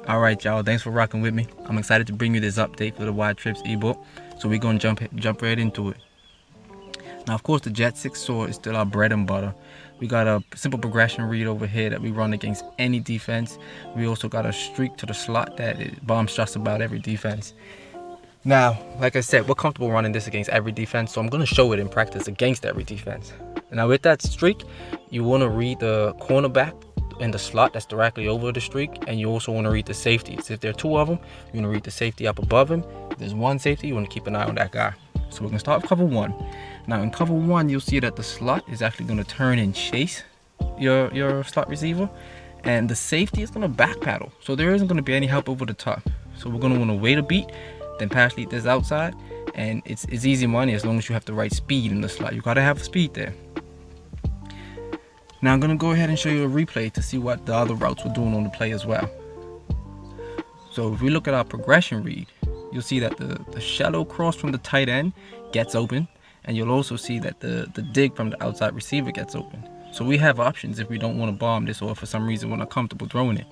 Alright y'all, thanks for rocking with me. I'm excited to bring you this update for the Wide Trips ebook. So we're going to jump right into it. Now of course the Jet 6 Soar is still our bread and butter. We got a simple progression read over here that we run against any defense. We also got a streak to the slot that it bombs just about every defense. Now, like I said, we're comfortable running this against every defense, so I'm going to show it in practice against every defense. Now with that streak, you want to read the cornerback in the slot that's directly over the streak, and you also want to read the safeties. If there are two of them, you want to read the safety up above him. If there's one safety, you want to keep an eye on that guy. So we're going to start with cover one. Now in cover one, you'll see that the slot is actually going to turn and chase your slot receiver, and the safety is going to back paddle, so there isn't going to be any help over the top. So we're going to want to wait a beat, then pass lead this outside, and it's easy money as long as you have the right speed in the slot. You got to have speed there. Now I'm going to go ahead and show you a replay to see what the other routes were doing on the play as well. So if we look at our progression read, you'll see that the shallow cross from the tight end gets open, and you'll also see that the dig from the outside receiver gets open. So we have options if we don't want to bomb this, or for some reason we're not comfortable throwing it.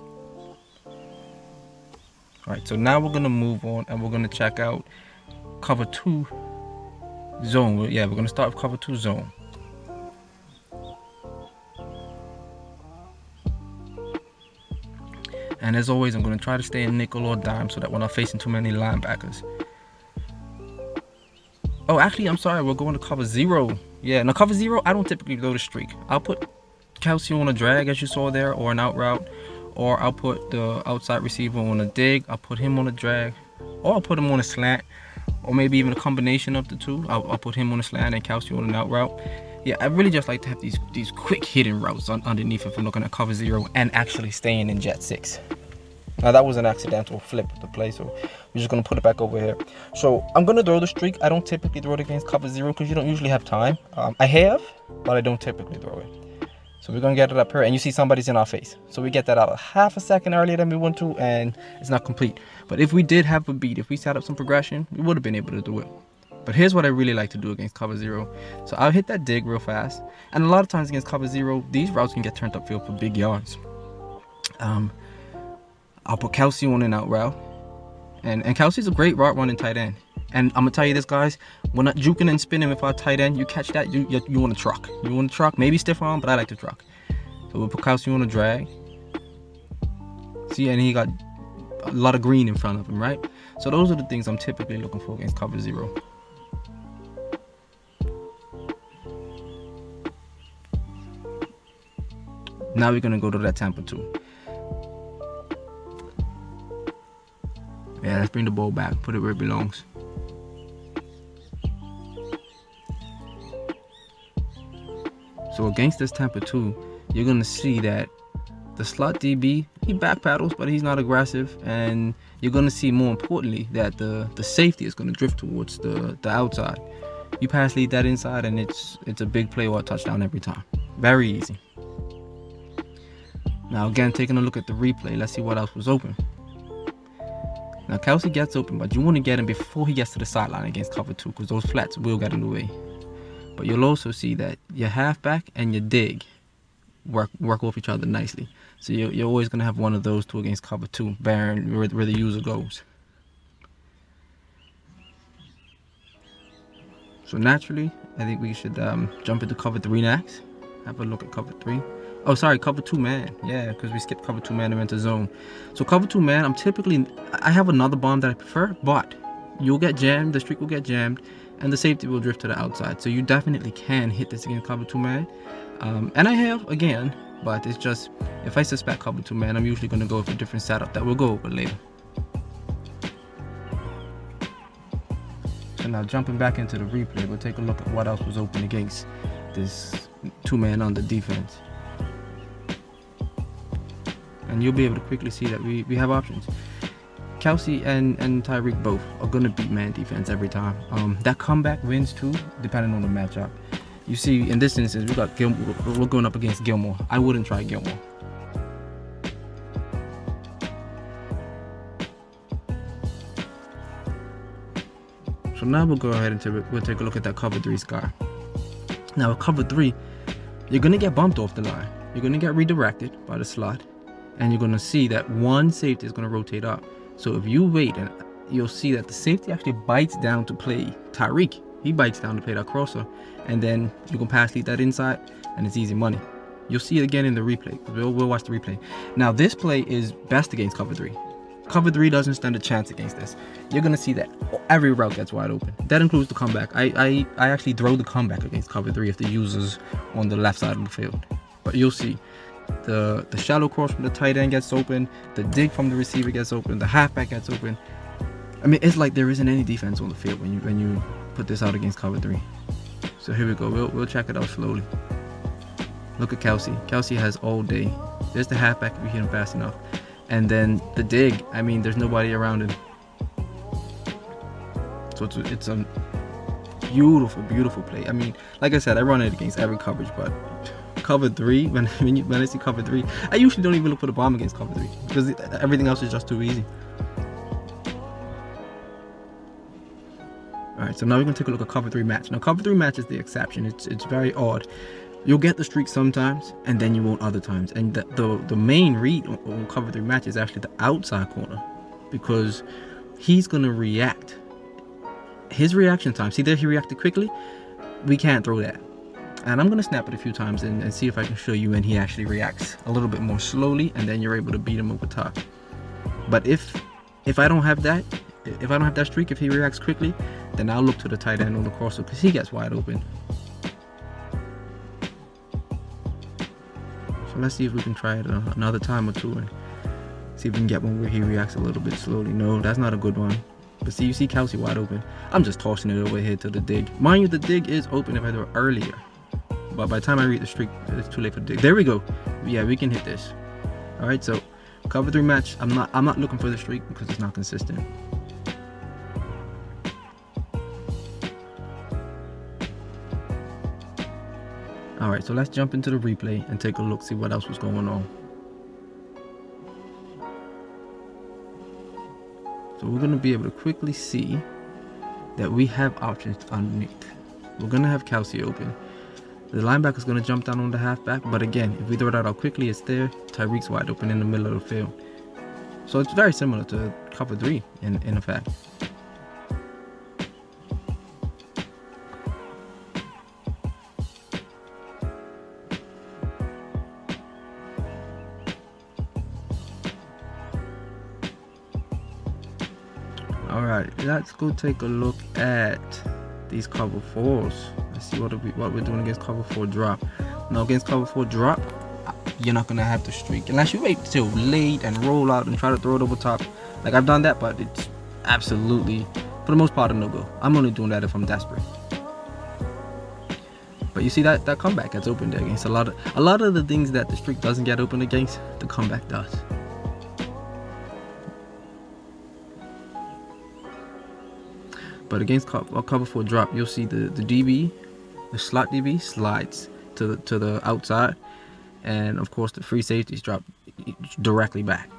Alright, so now we're going to move on and we're going to check out cover 2 zone. Yeah, we're going to start with cover 2 zone. And as always, I'm going to try to stay in nickel or dime so that we're not facing too many linebackers. Oh, actually, I'm sorry. We're going to cover 0. Yeah, now cover 0, I don't typically go to streak. I'll put Kelsey on a drag, as you saw there, or an out route. Or I'll put the outside receiver on a dig. I'll put him on a drag. Or I'll put him on a slant. Or maybe even a combination of the two. I'll put him on a slant and Kelsey on an out route. Yeah, I really just like to have these quick hidden routes underneath if I'm looking at cover 0 and actually staying in Jet 6. Now that was an accidental flip of the play, so we're just going to put it back over here. So I'm going to throw the streak. I don't typically throw it against cover 0 because you don't usually have time. I have, but I don't typically throw it. So we're going to get it up here, and you see somebody's in our face. So we get that out a half a second earlier than we want to, and it's not complete. But if we did have a beat, if we set up some progression, we would have been able to do it. But here's what I really like to do against cover 0. So I'll hit that dig real fast. And a lot of times against cover 0, these routes can get turned upfield for big yards. I'll put Kelsey on an out route. And Kelsey's a great route running tight end. And I'm going to tell you this, guys. We're not juking and spinning with our tight end. You catch that, you want to truck. You want to truck. Maybe stiff arm, but I like to truck. So we'll put Kelsey on a drag. See, and he got a lot of green in front of him, right? So those are the things I'm typically looking for against cover 0. Now we're going to go to that Tampa 2. Yeah, let's bring the ball back. Put it where it belongs. So against this Tampa 2, you're going to see that the slot DB, he back paddles, but he's not aggressive. And you're going to see, more importantly, that the safety is going to drift towards the outside. You pass lead that inside, and it's a big play or a touchdown every time. Very easy. Now again, taking a look at the replay, let's see what else was open. Now Kelsey gets open, but you want to get him before he gets to the sideline against cover 2, because those flats will get in the way. But you'll also see that your halfback and your dig work off each other nicely. So you're always going to have one of those two against cover 2, bearing where the user goes. So naturally, I think we should jump into cover 3 next. Have a look at cover 3. Oh, sorry, cover 2 man. Yeah, because we skipped cover 2 man and went to zone. So cover 2 man, I have another bomb that I prefer, but you'll get jammed, the streak will get jammed, and the safety will drift to the outside. So you definitely can hit this against cover 2 man. And I have, again, but it's just, if I suspect cover 2 man, I'm usually going to go with a different setup that we'll go over later. So now jumping back into the replay, we'll take a look at what else was open against this 2-man under defense. And you'll be able to quickly see that we have options. Kelsey and Tyreek both are going to beat man defense every time. That comeback wins too, depending on the matchup. You see, in this instance, we're going up against Gilmore. I wouldn't try Gilmore. So now we'll go ahead and we'll take a look at that cover 3 sky. Now with cover 3, you're going to get bumped off the line. You're going to get redirected by the slot. and you're gonna see that one safety is gonna rotate up. So if you wait, and you'll see that the safety actually bites down to play Tyreek. He bites down to play that crosser, and then you can pass lead that inside, and it's easy money. You'll see it again in the replay. We'll watch the replay. Now this play is best against cover 3. Cover 3 doesn't stand a chance against this. You're gonna see that every route gets wide open. That includes the comeback. I actually throw the comeback against cover 3 if the user's on the left side of the field. But you'll see the shallow cross from the tight end gets open, the dig from the receiver gets open, the halfback gets open. I mean, it's like there isn't any defense on the field when you put this out against cover 3. So here we go. We'll check it out slowly. Look at Kelsey. Kelsey has all day. There's the halfback if you hit him fast enough. And then the dig, I mean, there's nobody around him. So it's a beautiful, beautiful play. I mean, like I said, I run it against every coverage, but cover 3, when I see cover 3, I usually don't even look for the bomb against cover 3 because everything else is just too easy. Alright, so now we're going to take a look at cover 3 match. Now cover 3 match is the exception. It's very odd. You'll get the streak sometimes, and then you won't other times. And the main read on cover 3 match is actually the outside corner, because he's going to react. His reaction time, see there he reacted quickly? We can't throw that. And I'm going to snap it a few times and see if I can show you when he actually reacts a little bit more slowly, and then you're able to beat him over top. But if I don't have that, if I don't have that streak, if he reacts quickly, then I'll look to the tight end on the crosser because he gets wide open. So let's see if we can try it another time or two and see if we can get one where he reacts a little bit slowly. No, that's not a good one. But see, you see Kelsey wide open. I'm just tossing it over here to the dig. Mind you, the dig is open if I do it earlier. But by the time I read the streak, it's too late for the dig. There we go. Yeah, we can hit this. All right, so cover 3 match. I'm not looking for the streak because it's not consistent. All right, so let's jump into the replay and take a look, see what else was going on. So we're gonna be able to quickly see that we have options underneath. We're gonna have Kelsey open. The linebacker's gonna jump down on the halfback, but again, if we throw that out quickly, it's there. Tyreek's wide open in the middle of the field. So it's very similar to cover 3 in effect. Alright, let's go take a look at these cover 4s. Let's see what we're doing against cover 4 drop. Now against cover 4 drop, you're not gonna have the streak unless you wait till late and roll out and try to throw it over top. Like I've done that, but it's absolutely, for the most part, a no-go. I'm only doing that if I'm desperate. But you see that comeback gets open there against a lot of the things that the streak doesn't get open against, the comeback does. But against cover 4 drop, you'll see the DB, the slot DB slides to the outside, and of course the free safeties drop directly back.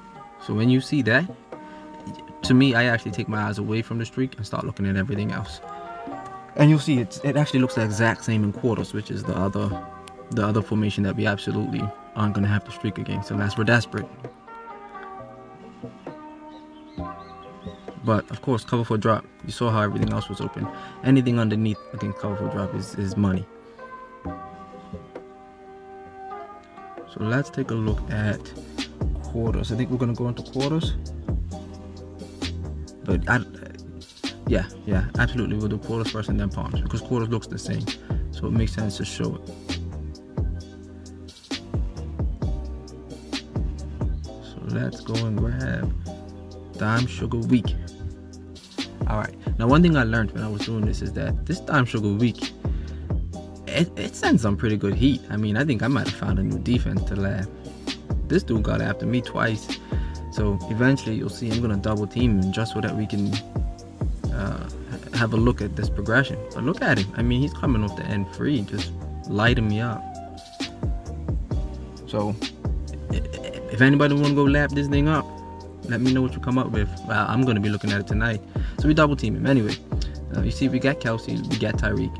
So when you see that, to me, I actually take my eyes away from the streak and start looking at everything else. And you'll see it actually looks the exact same in quarters, which is the other formation that we absolutely aren't gonna have to streak against unless we're desperate. But of course, cover 4 drop, you saw how everything else was open. Anything underneath against cover 4 drop is money. So let's take a look at quarters. I think we're gonna go into quarters. But yeah, absolutely, we'll do quarters first and then palms because quarters looks the same, so it makes sense to show it. So let's go and grab Dime Sugar Week. Alright, now one thing I learned when I was doing this is that this Dime Sugar Week, it sends some pretty good heat. I mean, I think I might have found a new defense to laugh. This dude got after me twice, so eventually you'll see I'm gonna double team him just so that we can have a look at this progression. But look at him, I mean, he's coming off the end free, just lighting me up. So if anybody want to go lap this thing up, let me know what you come up with. I'm going to be looking at it tonight. So we double team him anyway. You see, we got Kelsey, we got Tyreek.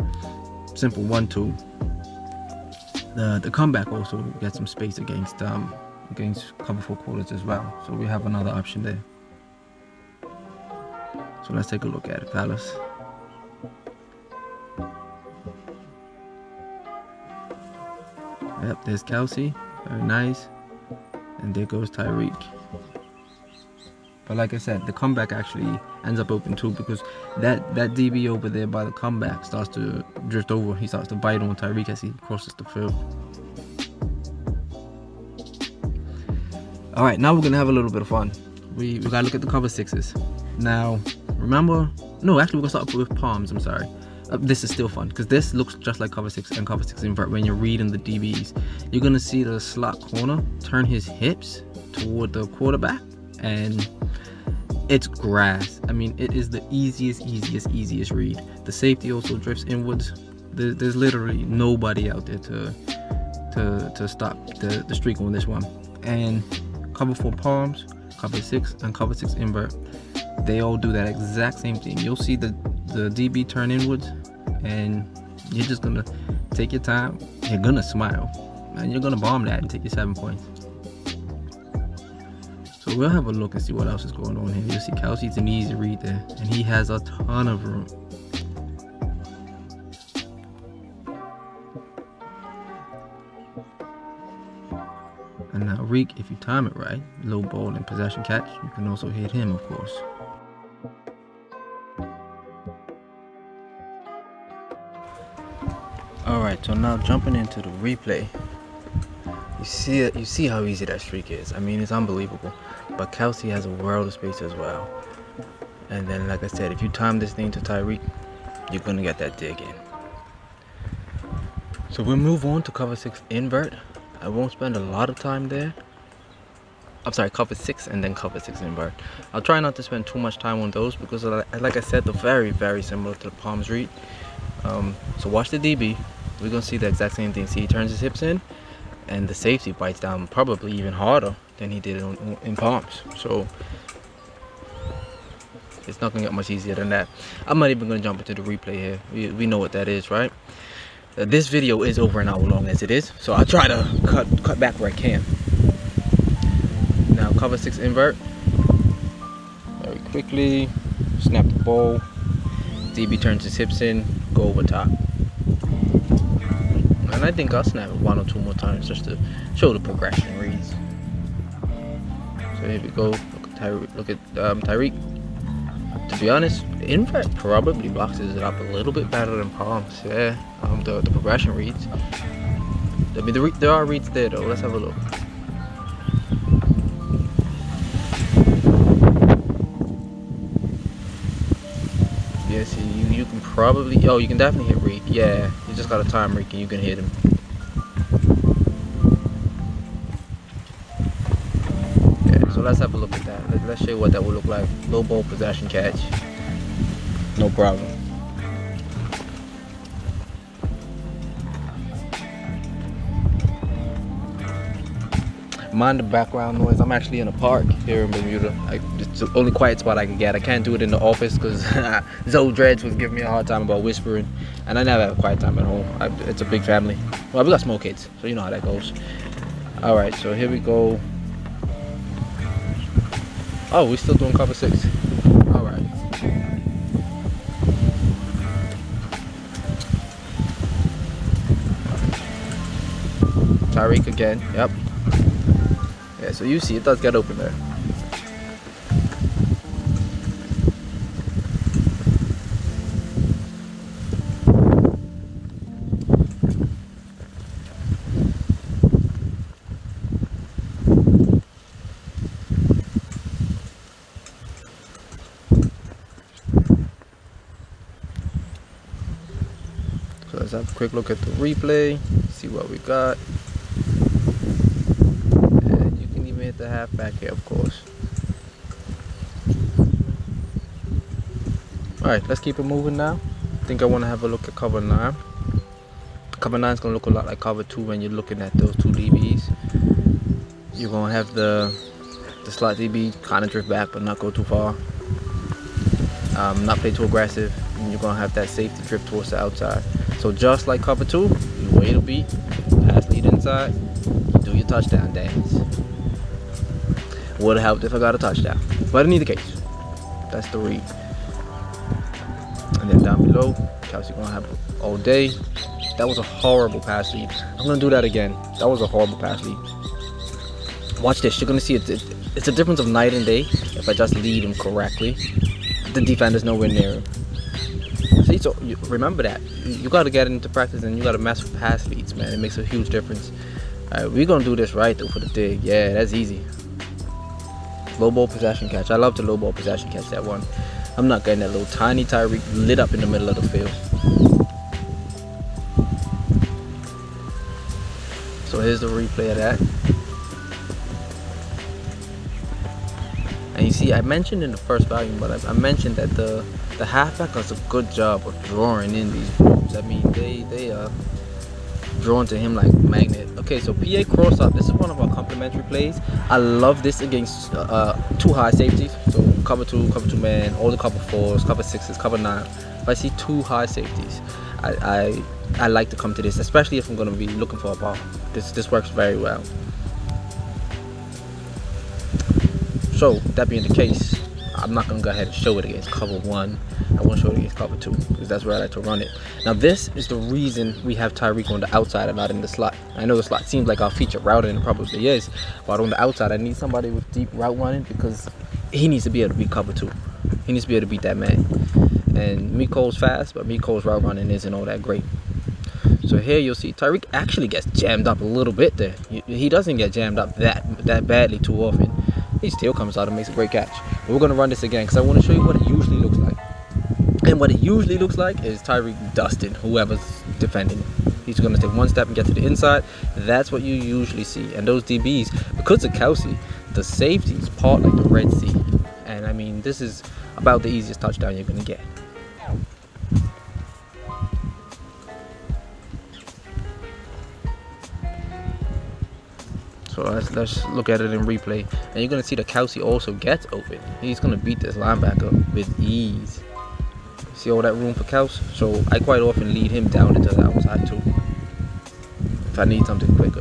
Simple 1-2. The comeback also gets some space against against cover 4 quarters as well. So we have another option there. So let's take a look at it, fellas. Yep, there's Kelsey, very nice, and there goes Tyreek. But like I said, the comeback actually ends up open too, because that DB over there by the comeback starts to drift over. He starts to bite on Tyreek as he crosses the field. All right, now we're gonna have a little bit of fun. We gotta look at the cover 6s. Now, remember? No, actually, we're gonna start with palms. I'm sorry. This is still fun because this looks just like cover 6 and cover 6 invert. When you're reading the DBs, you're gonna see the slot corner turn his hips toward the quarterback, and it's grass. I mean, it is the easiest read. The safety also drifts inwards. There's literally nobody out there to stop the streak on this one. And cover 4 palms, cover 6, and cover 6 invert, they all do that exact same thing. You'll see the DB turn inwards, and you're just gonna take your time. You're gonna smile, and you're gonna bomb that and take your 7 points. So we'll have a look and see what else is going on here. You'll see Kelsey's an easy read there, and he has a ton of room. And now Reek, if you time it right, low ball and possession catch, you can also hit him, of course. Alright, so now jumping into the replay. You see how easy that streak is. I mean, it's unbelievable. But Kelsey has a world of space as well. And then, like I said, if you time this thing to Tyreek, you're gonna get that dig in. So we'll move on to cover 6 invert. I won't spend a lot of time there. I'm sorry, cover 6 and then cover 6 invert. I'll try not to spend too much time on those because, like I said, they're very similar to the palms read. So watch the DB. We're gonna see the exact same thing. See, he turns his hips in, and the safety bites down probably even harder than he did in palms. So it's not gonna get much easier than that. I'm not even gonna jump into the replay here. We know what that is, right? This video is over an hour long as it is, so I'll try to cut back where I can. Now cover 6 invert. Very quickly, snap the ball. DB turns his hips in, go over top. And I think I'll snap it 1 or 2 more times just to show the progression reads. So here we go. Look at Tyreek. To be honest, invert probably boxes it up a little bit better than palms. Yeah, the progression reads. I mean, there are reads there though. Let's have a look. Yeah, see, you can probably, you can definitely hit Reek. Yeah, you just gotta time Reek and you can hit him. Yeah, so let's have a look at that. Let's show you what that would look like. Low ball possession catch. No problem. Mind the background noise. I'm actually in a park here in Bermuda. It's the only quiet spot I can get. I can't do it in the office because Zoe Dredge was giving me a hard time about whispering, and I never have a quiet time at home. It's a big family. Well, we got small kids, so you know how that goes. All right, so here we go. Oh, we're still doing cover 6. All right. Tyreek again. Yep. Yeah, so you see it does get open there. So let's have a quick look at the replay, see what we got. The halfback here, of course. Alright, let's keep it moving now. I think I want to have a look at cover 9. Cover 9 is going to look a lot like cover 2 when you're looking at those 2 DBs. You're going to have the slot DB kind of drift back but not go too far. Not play too aggressive. And you're going to have that safety drift towards the outside. So just like cover 2, you wait a beat, pass lead inside, you do your touchdown dance. Would have helped if I got a touchdown. But in either case, that's the read. And then down below, Kelsey gonna have all day. That was a horrible pass lead. I'm gonna do that again. That was a horrible pass lead. Watch this. You're gonna see it's a difference of night and day if I just lead him correctly. The defender's nowhere near him. See, so remember that. You gotta get into practice and you gotta mess with pass leads, man. It makes a huge difference. Alright, we're gonna do this right though for the dig. Yeah, that's easy. Low ball possession catch. I love the low ball possession catch, that one. I'm not getting that little tiny Tyreek lit up in the middle of the field. So here's the replay of that. And you see, I mentioned in the first volume, but I mentioned that the halfback does a good job of drawing in these groups. I mean, they are drawn to him like magnet. Okay, so PA cross up. This is one of our complementary plays. I love this against two high safeties. So cover two man, all the cover 4s, cover 6s, cover 9. If I see two high safeties, I like to come to this, especially if I'm going to be looking for a ball. This works very well. So that being the case, I'm not going to go ahead and show it against cover 1. I want to show it against cover 2 because that's where I like to run it. Now this is the reason we have Tyreek on the outside and not in the slot. I know the slot seems like our featured router, and it probably is, but on the outside I need somebody with deep route running because he needs to be able to beat cover 2. He needs to be able to beat that man. And Miko's fast, but Miko's route running isn't all that great. So here you'll see Tyreek actually gets jammed up a little bit there. He doesn't get jammed up that badly too often. He still comes out and makes a great catch. But we're going to run this again because I want to show you what it usually looks like. And what it usually looks like is Tyreek dusting whoever's defending him. He's going to take one step and get to the inside. That's what you usually see. And those DBs, because of Kelsey, the safeties part like the Red Sea. And I mean, this is about the easiest touchdown you're going to get. So let's look at it in replay. And you're going to see that Kelsey also gets open. He's going to beat this linebacker with ease. See all that room for Kelsey? So I quite often lead him down into the outside too, if I need something quicker.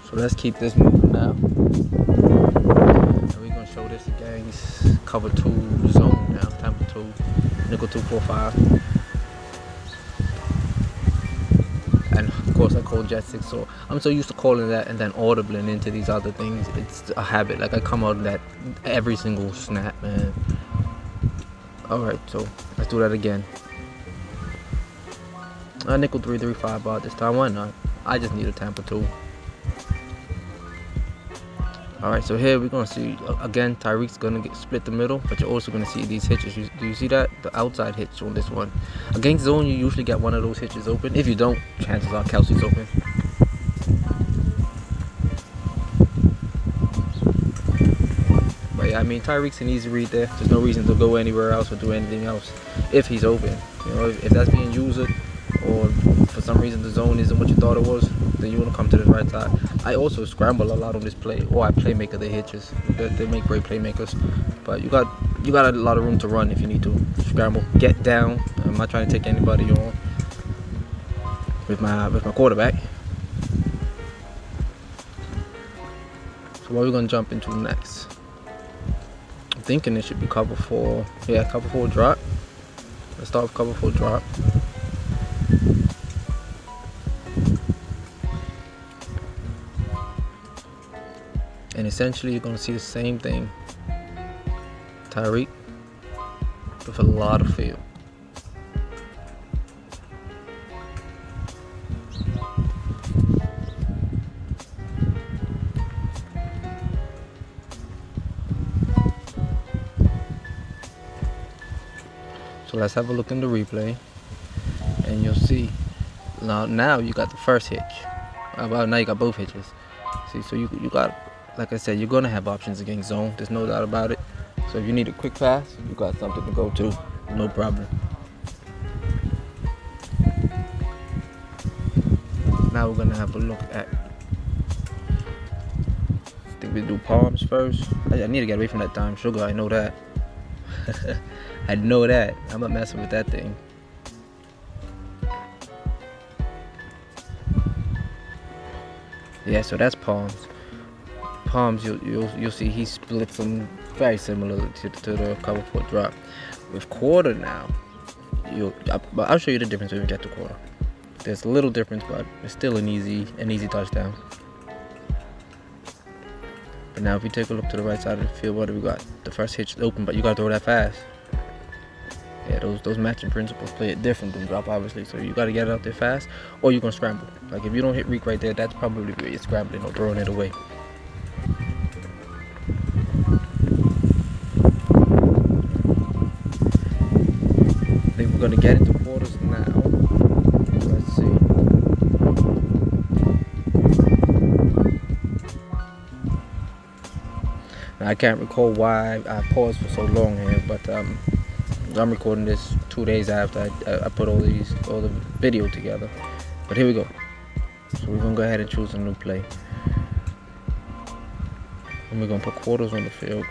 So let's keep this moving now. And we're going to show this against cover 2 zone now. Tampa 2, nickel 2-4-5. And of course I call jet 6, so I'm so used to calling that and then audibling into these other things. It's a habit. Like I come out of that every single snap, man. Alright, so let's do that again. Nickel 3-3-5 bar this time. Why not? I just need a Tampa 2. Alright, so here we're going to see, again, Tyreek's going to get split the middle, but you're also going to see these hitches. Do you see that? The outside hitch on this one. Against zone, you usually get one of those hitches open. If you don't, chances are Kelsey's open. But yeah, I mean, Tyreek's an easy read there. There's no reason to go anywhere else or do anything else if he's open. You know, if that's being used, or for some reason the zone isn't what you thought it was, then you want to come to the right side. I also scramble a lot on this play, or I playmaker the hitches. They make great playmakers, but you got a lot of room to run if you need to scramble, get down. I'm not trying to take anybody on with my quarterback. So what are we gonna jump into next? I'm thinking it should be cover 4. Yeah, cover 4 drop. Let's start with cover 4 drop. And essentially you're going to see the same thing. Tyreek with a lot of field. So let's have a look in the replay and you'll see. Now you got the first hitch. Well, now you got both hitches. See, so you got, like I said, you're going to have options against zone. There's no doubt about it. So if you need a quick pass, you got something to go to. No problem. Now we're going to have a look at, I think we do palms first. I need to get away from that dime sugar. I know that. I know that. I'm not messing with that thing. Yeah, so that's palms. Palms, you'll see he splits them very similar to the cover 4 drop. With quarter now, I'll show you the difference when we get to quarter. There's a little difference, but it's still an easy touchdown. But now if you take a look to the right side of the field, what do we got? The first hitch is open, but you gotta throw that fast. Yeah, those matching principles play it different than drop, obviously. So you gotta get it out there fast, or you're gonna scramble. Like if you don't hit reek right there, that's probably where you're scrambling or throwing it away. I think we're gonna get into quarters now. Let's see. Now, I can't recall why I paused for so long here, but I'm recording this 2 days after I put all the video together. But here we go. So we're gonna go ahead and choose a new play, and we're gonna put quarters on the field.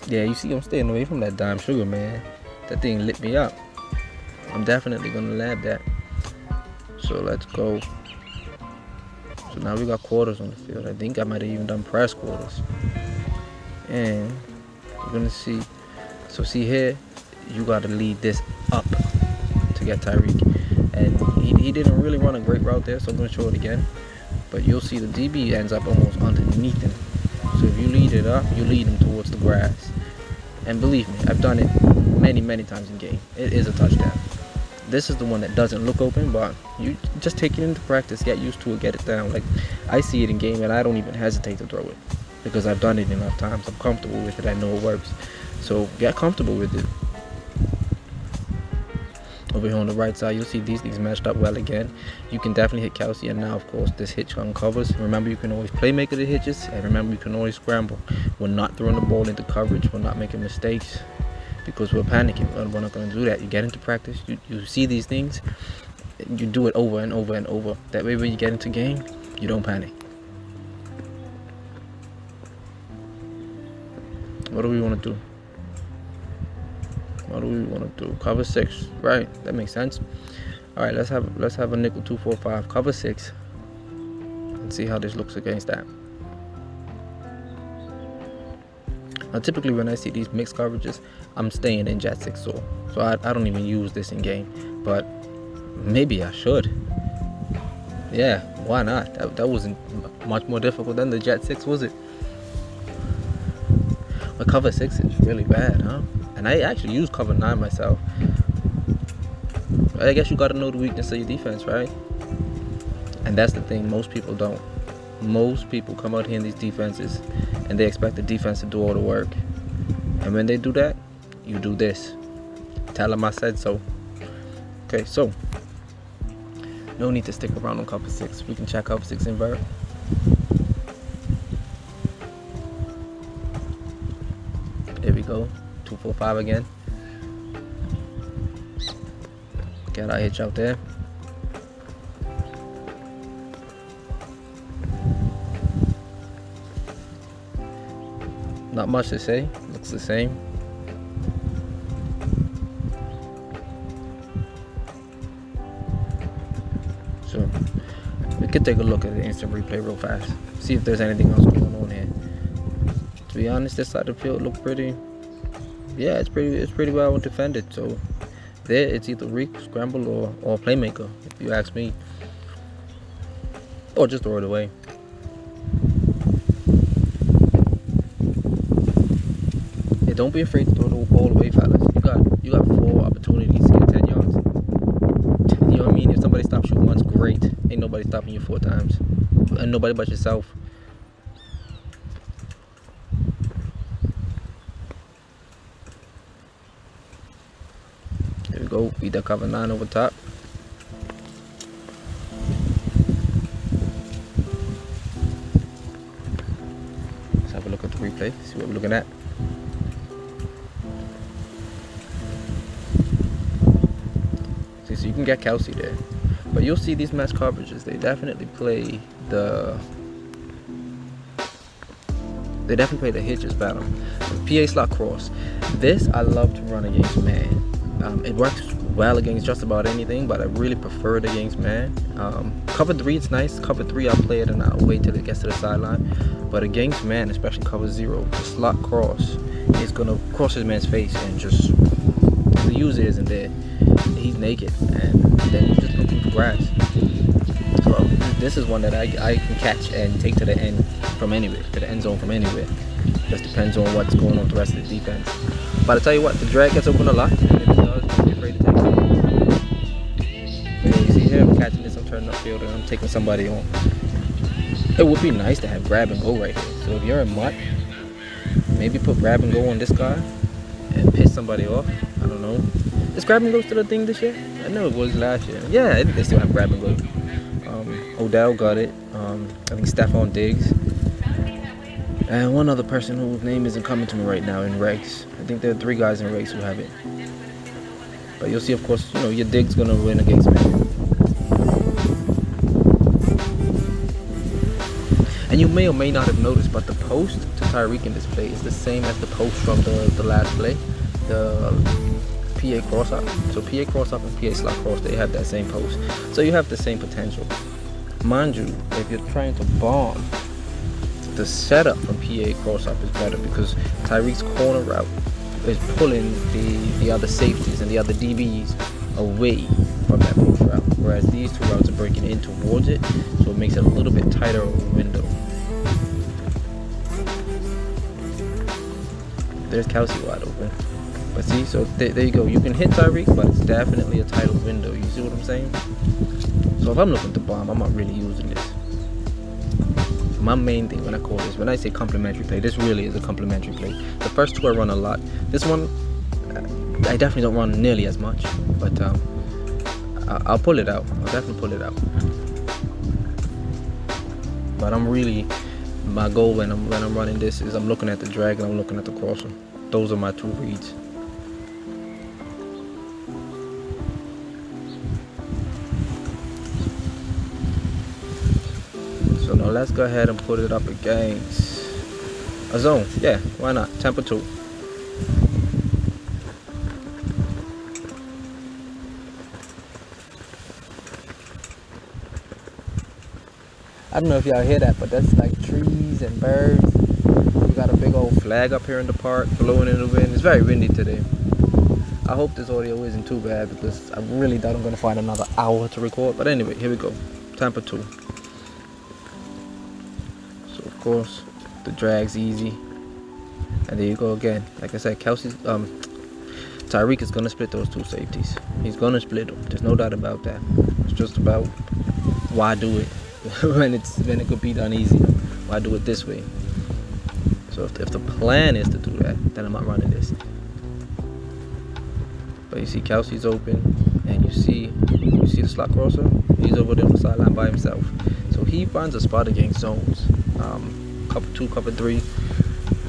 Yeah, you see I'm staying away from that dime sugar, man. That thing lit me up. I'm definitely gonna lab that. So let's go. So now we got quarters on the field. I think I might have even done press quarters. And we're gonna see. So see here, you gotta lead this up to get Tyreek. And he didn't really run a great route there, so I'm gonna show it again. But you'll see the DB ends up almost underneath him. So if you lead it up, you lead him towards the grass. And believe me, I've done it many times in game. It is a touchdown. This is the one that doesn't look open, but you just take it into practice, get used to it, get it down. Like I see it in game, and I don't even hesitate to throw it because I've done it enough times. I'm comfortable with it. I know it works. So get comfortable with it. Over here on the right side, you'll see these things matched up well again. You can definitely hit Kelsey, and now of course this hitch uncovers. Remember, you can always playmaker the hitches, and remember, you can always scramble. We're not throwing the ball into coverage. We're not making mistakes because we're panicking. We're not going to do that. You get into practice, you see these things, you do it over and over and over. That way when you get into game, you don't panic. What do we want to do? What do we want to do? Cover 6, right? That makes sense. All right, let's have a nickel 2-4-5 cover 6 and see how this looks against that. Now, typically when I see these mixed coverages, I'm staying in jet 6 Soar, so I don't even use this in game. But maybe I should. Yeah, why not? That wasn't much more difficult than the jet 6, was it? But cover 6 is really bad, huh? And I actually use cover 9 myself. I guess you gotta know the weakness of your defense, right? And that's the thing, most people don't. Most people come out here in these defenses and they expect the defense to do all the work. And when they do that, you do this. Tell them I said so. Okay, so no need to stick around on cover 6. We can check cover 6 invert. There we go. 2-4-5 again. Get our hitch out there. Not much to say. Looks the same. So we could take a look at the instant replay real fast. See if there's anything else going on here. To be honest, this side of the field looked pretty. Yeah, it's pretty well defended. So there, it's either reek, scramble, or playmaker, if you ask me, or just throw it away. Yeah, don't be afraid to throw the ball away, fellas. You got 4 opportunities to get 10 yards. You know what I mean? If somebody stops you once, great. Ain't nobody stopping you 4 times, and nobody but yourself. There we go. Beat that cover 9 over top. Let's have a look at the replay. See what we're looking at. See, so you can get Kelsey there, but you'll see these match coverages. They definitely play the hitches pattern. PA slot cross. This I love to run against man. It works well against just about anything, but I really prefer it against man. Cover 3, it's nice. Cover 3, I'll play it and I'll wait till it gets to the sideline. But against man, especially cover 0, the slot cross is gonna cross his man's face and just, the user isn't there. He's naked, and then he's just looking for grass. So this is one that I can catch and take to the end from anywhere, to the end zone from anywhere. Just depends on what's going on with the rest of the defense. But I tell you what, the drag gets open a lot, and if it does, don't be afraid to take it. Yeah, you see here, I'm catching this, I'm turning upfield, and I'm taking somebody on. It would be nice to have grab and go right here. So if you're a mutt, maybe put grab and go on this guy and piss somebody off. I don't know. Is grab and go still a thing this year? I know it was last year. Yeah, I think they still have grab and go. Odell got it. I think Stephon Diggs. And one other person whose name isn't coming to me right now in regs. I think there are 3 guys in regs who have it. But you'll see, of course, you know, your Diggs gonna win against man. And you may or may not have noticed, but the post to Tyreek in this play is the same as the post from the last play, the PA cross-up. So PA cross-up and PA slot cross, they have that same post. So you have the same potential. Mind you, if you're trying to bomb, the setup from PA cross-up is better because Tyreek's corner route is pulling the other safeties and the other DBs away from that post route, whereas these 2 routes are breaking in towards it, so it makes it a little bit tighter of a window. There's Kelsey wide open. But see, so there you go. You can hit Tyreek, but it's definitely a tighter window. You see what I'm saying? So if I'm looking to bomb, I'm not really using this. My main thing when I call this, when I say complementary play, this really is a complementary play. The first 2 I run a lot. This one, I definitely don't run nearly as much, but I'll pull it out. I'll definitely pull it out. But I'm really, my goal when I'm running this is I'm looking at the drag and I'm looking at the crosser. Those are my 2 reads. So now let's go ahead and put it up against a zone. Yeah, why not? Tempo 2. I don't know if y'all hear that, but that's like trees and birds. We got a big old flag up here in the park blowing in the wind. It's very windy today. I hope this audio isn't too bad because I really doubt I'm going to find another hour to record. But anyway, here we go. Tampa 2. So of course, the drag's easy. And there you go again. Like I said, Tyreek is going to split those 2 safeties. He's going to split them. There's no doubt about that. It's just about why do it when it could be done easier. Why do it this way? So if the plan is to do that, then I'm not running this. But you see Kelsey's open, and you see the slot crosser. He's over there on the sideline by himself. So he finds a spot against zones. Cover 2, cover 3.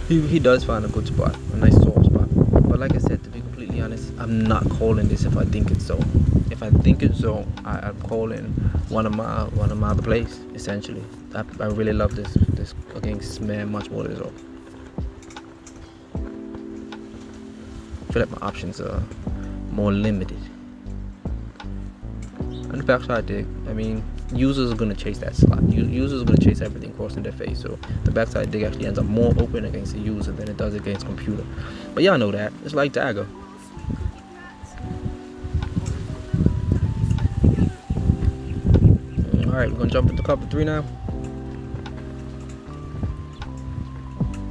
He does find a good spot, a nice soft spot. But like I said, to be completely honest, I'm not calling this if I think it's zone. If I think it's zone, I'm calling one of my other plays. Essentially, I really love this against man much more than zone. I feel like my options are more limited. And the backside dig, I mean, users are going to chase that slot. Users are going to chase everything crossing their face. So the backside dig actually ends up more open against the user than it does against computer. But y'all know that. It's like dagger. Alright, we're going to jump into cover 3 now.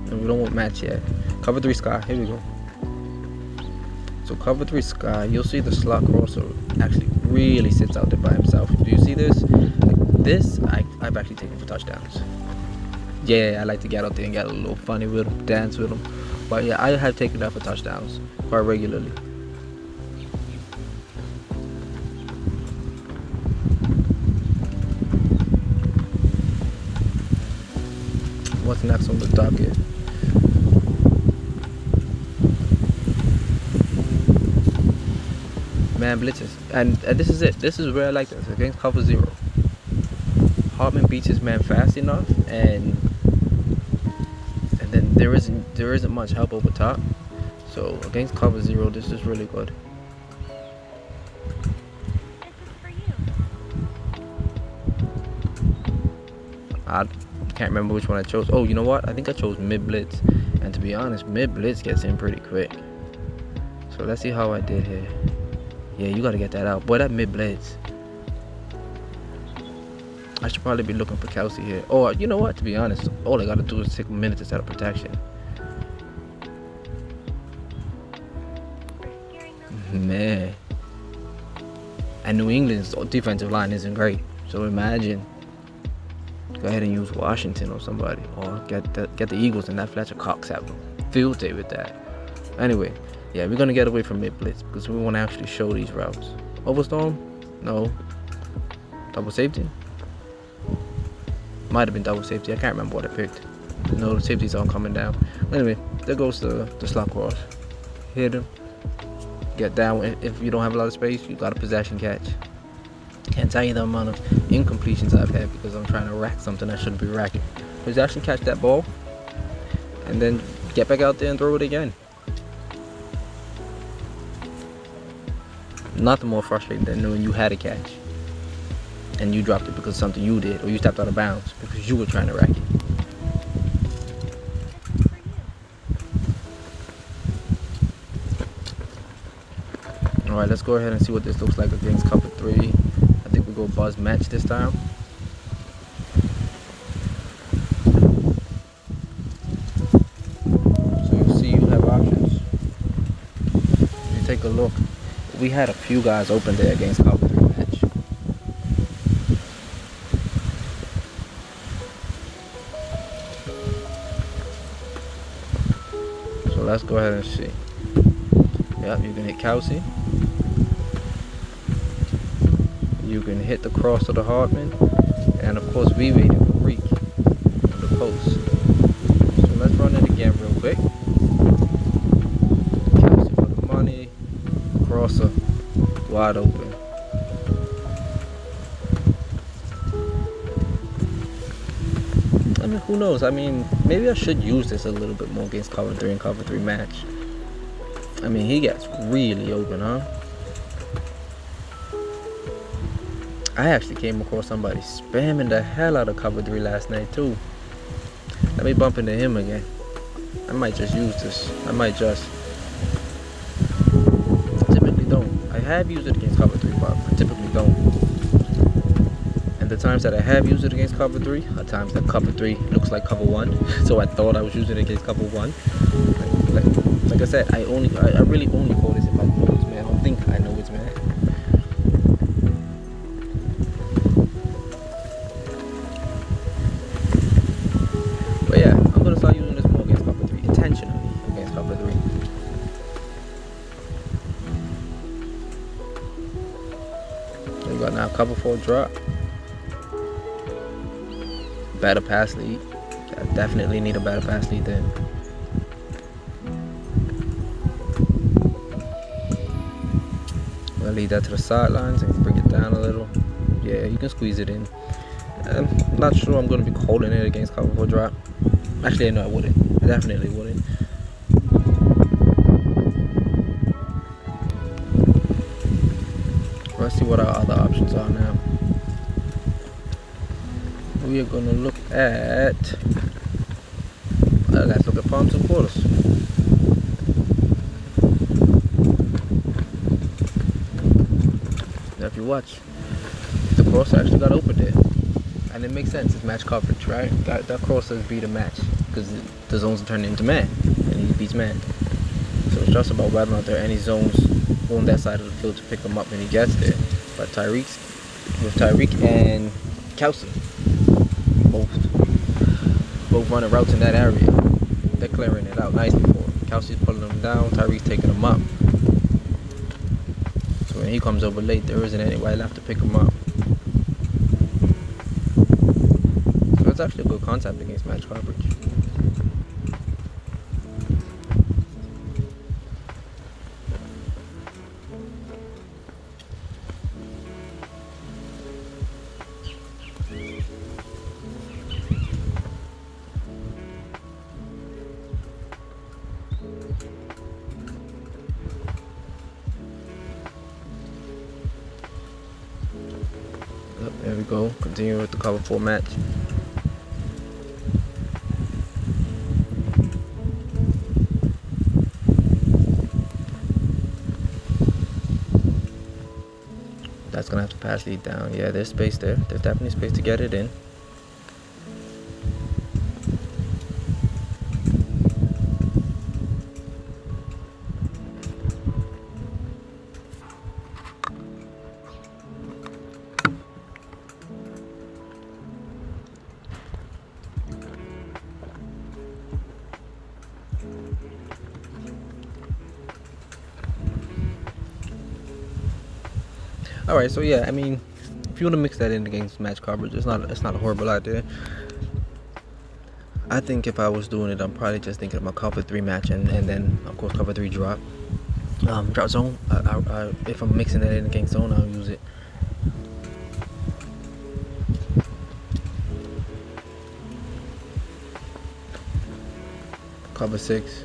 And we don't want match yet. Cover 3 sky. Here we go. So cover 3 sky, you'll see the slot crosser actually really sits out there by himself. Do you see this? Like this, I've actually taken for touchdowns. Yeah, I like to get out there and get a little funny with him, dance with him. But yeah, I have taken that for touchdowns quite regularly. What's next on the docket? Man blitzes, and this is it. This is where I like this against cover 0. Hartman beats his man fast enough, and then there isn't much help over top. So against cover 0, this is really good. I can't remember which one I chose. Oh, you know what? I think I chose mid blitz. And to be honest, mid blitz gets in pretty quick. So let's see how I did here. Yeah, you gotta get that out. Boy, that mid blitz. I should probably be looking for Kelsey here. Oh, you know what? To be honest, all I gotta do is take a minute to set up protection. Man. And New England's defensive line isn't great. So imagine. Go ahead and use Washington or somebody. Or get the Eagles and that Fletcher Cox have a field day with that. Anyway, yeah, we're going to get away from mid-blitz because we want to actually show these routes. Overstorm? No. Double safety? Might have been double safety. I can't remember what I picked. No, the safeties aren't coming down. Anyway, there goes the slot cross. Hit him. Get down. If you don't have a lot of space, you got a possession catch. Can't tell you the amount of incompletions I've had because I'm trying to rack something I shouldn't be racking. Possession, catch that ball, and then get back out there and throw it again. Nothing more frustrating than knowing you had a catch and you dropped it because of something you did, or you stepped out of bounds because you were trying to rack it. Alright, let's go ahead and see what this looks like against cover 3. I think we go buzz match this time. So you see you have options. You take a look. We had a few guys open there against cover 3 match. So let's go ahead and see. Yep, you can hit Kelsey. You can hit the cross to the Hartman. And of course, we waited for Reek on the post. So let's run it again real quick. Kelsey for the money. Crosser wide open. I mean, who knows? I mean, maybe I should use this a little bit more against cover 3 and cover 3 match. I mean, he gets really open, huh? I actually came across somebody spamming the hell out of cover 3 last night, too. Let me bump into him again. I might just use this. I might just. I typically don't. I have used it against cover 3, but I typically don't. And the times that I have used it against cover 3 are times that cover 3 looks like cover 1. So I thought I was using it against cover 1. Like I said, I really only call this if I know it's man. I don't think I know it's man. But yeah, I'm gonna start using this more against cover 3, intentionally against cover 3. We got now cover 4 drop. Better pass lead. I definitely need a better pass lead then. Lead that to the sidelines and bring it down a little. Yeah, you can squeeze it in. I'm not sure I'm going to be holding it against cover 4 drop. Actually, no, I wouldn't. I definitely wouldn't. Let's see what our other options are now. We are going to look at. Let's look at palms and quarters. If you watch, the crosser actually got open there, and it makes sense. It's match coverage, right? That crosser beat a match because the zones are turning into man, and he beats man. So it's just about whether or not there are any zones on that side of the field to pick him up when he gets there. But Tyreek and Kelsey, both running routes in that area. They're clearing it out nicely for him. Kelsey's pulling them down. Tyreek's taking them up. When he comes over late, there isn't anybody left to pick him up. So it's actually a good concept against match coverage. There we go. Continue with the cover 4 match. That's gonna have to pass lead down. Yeah, there's space there. There's definitely space to get it in. All right, so yeah, I mean, if you want to mix that in against match coverage, it's not a horrible idea. I think if I was doing it, I'm probably just thinking about cover 3 match and then of course cover 3 drop. Drop zone. If I'm mixing that in against zone, I'll use it. Cover 6.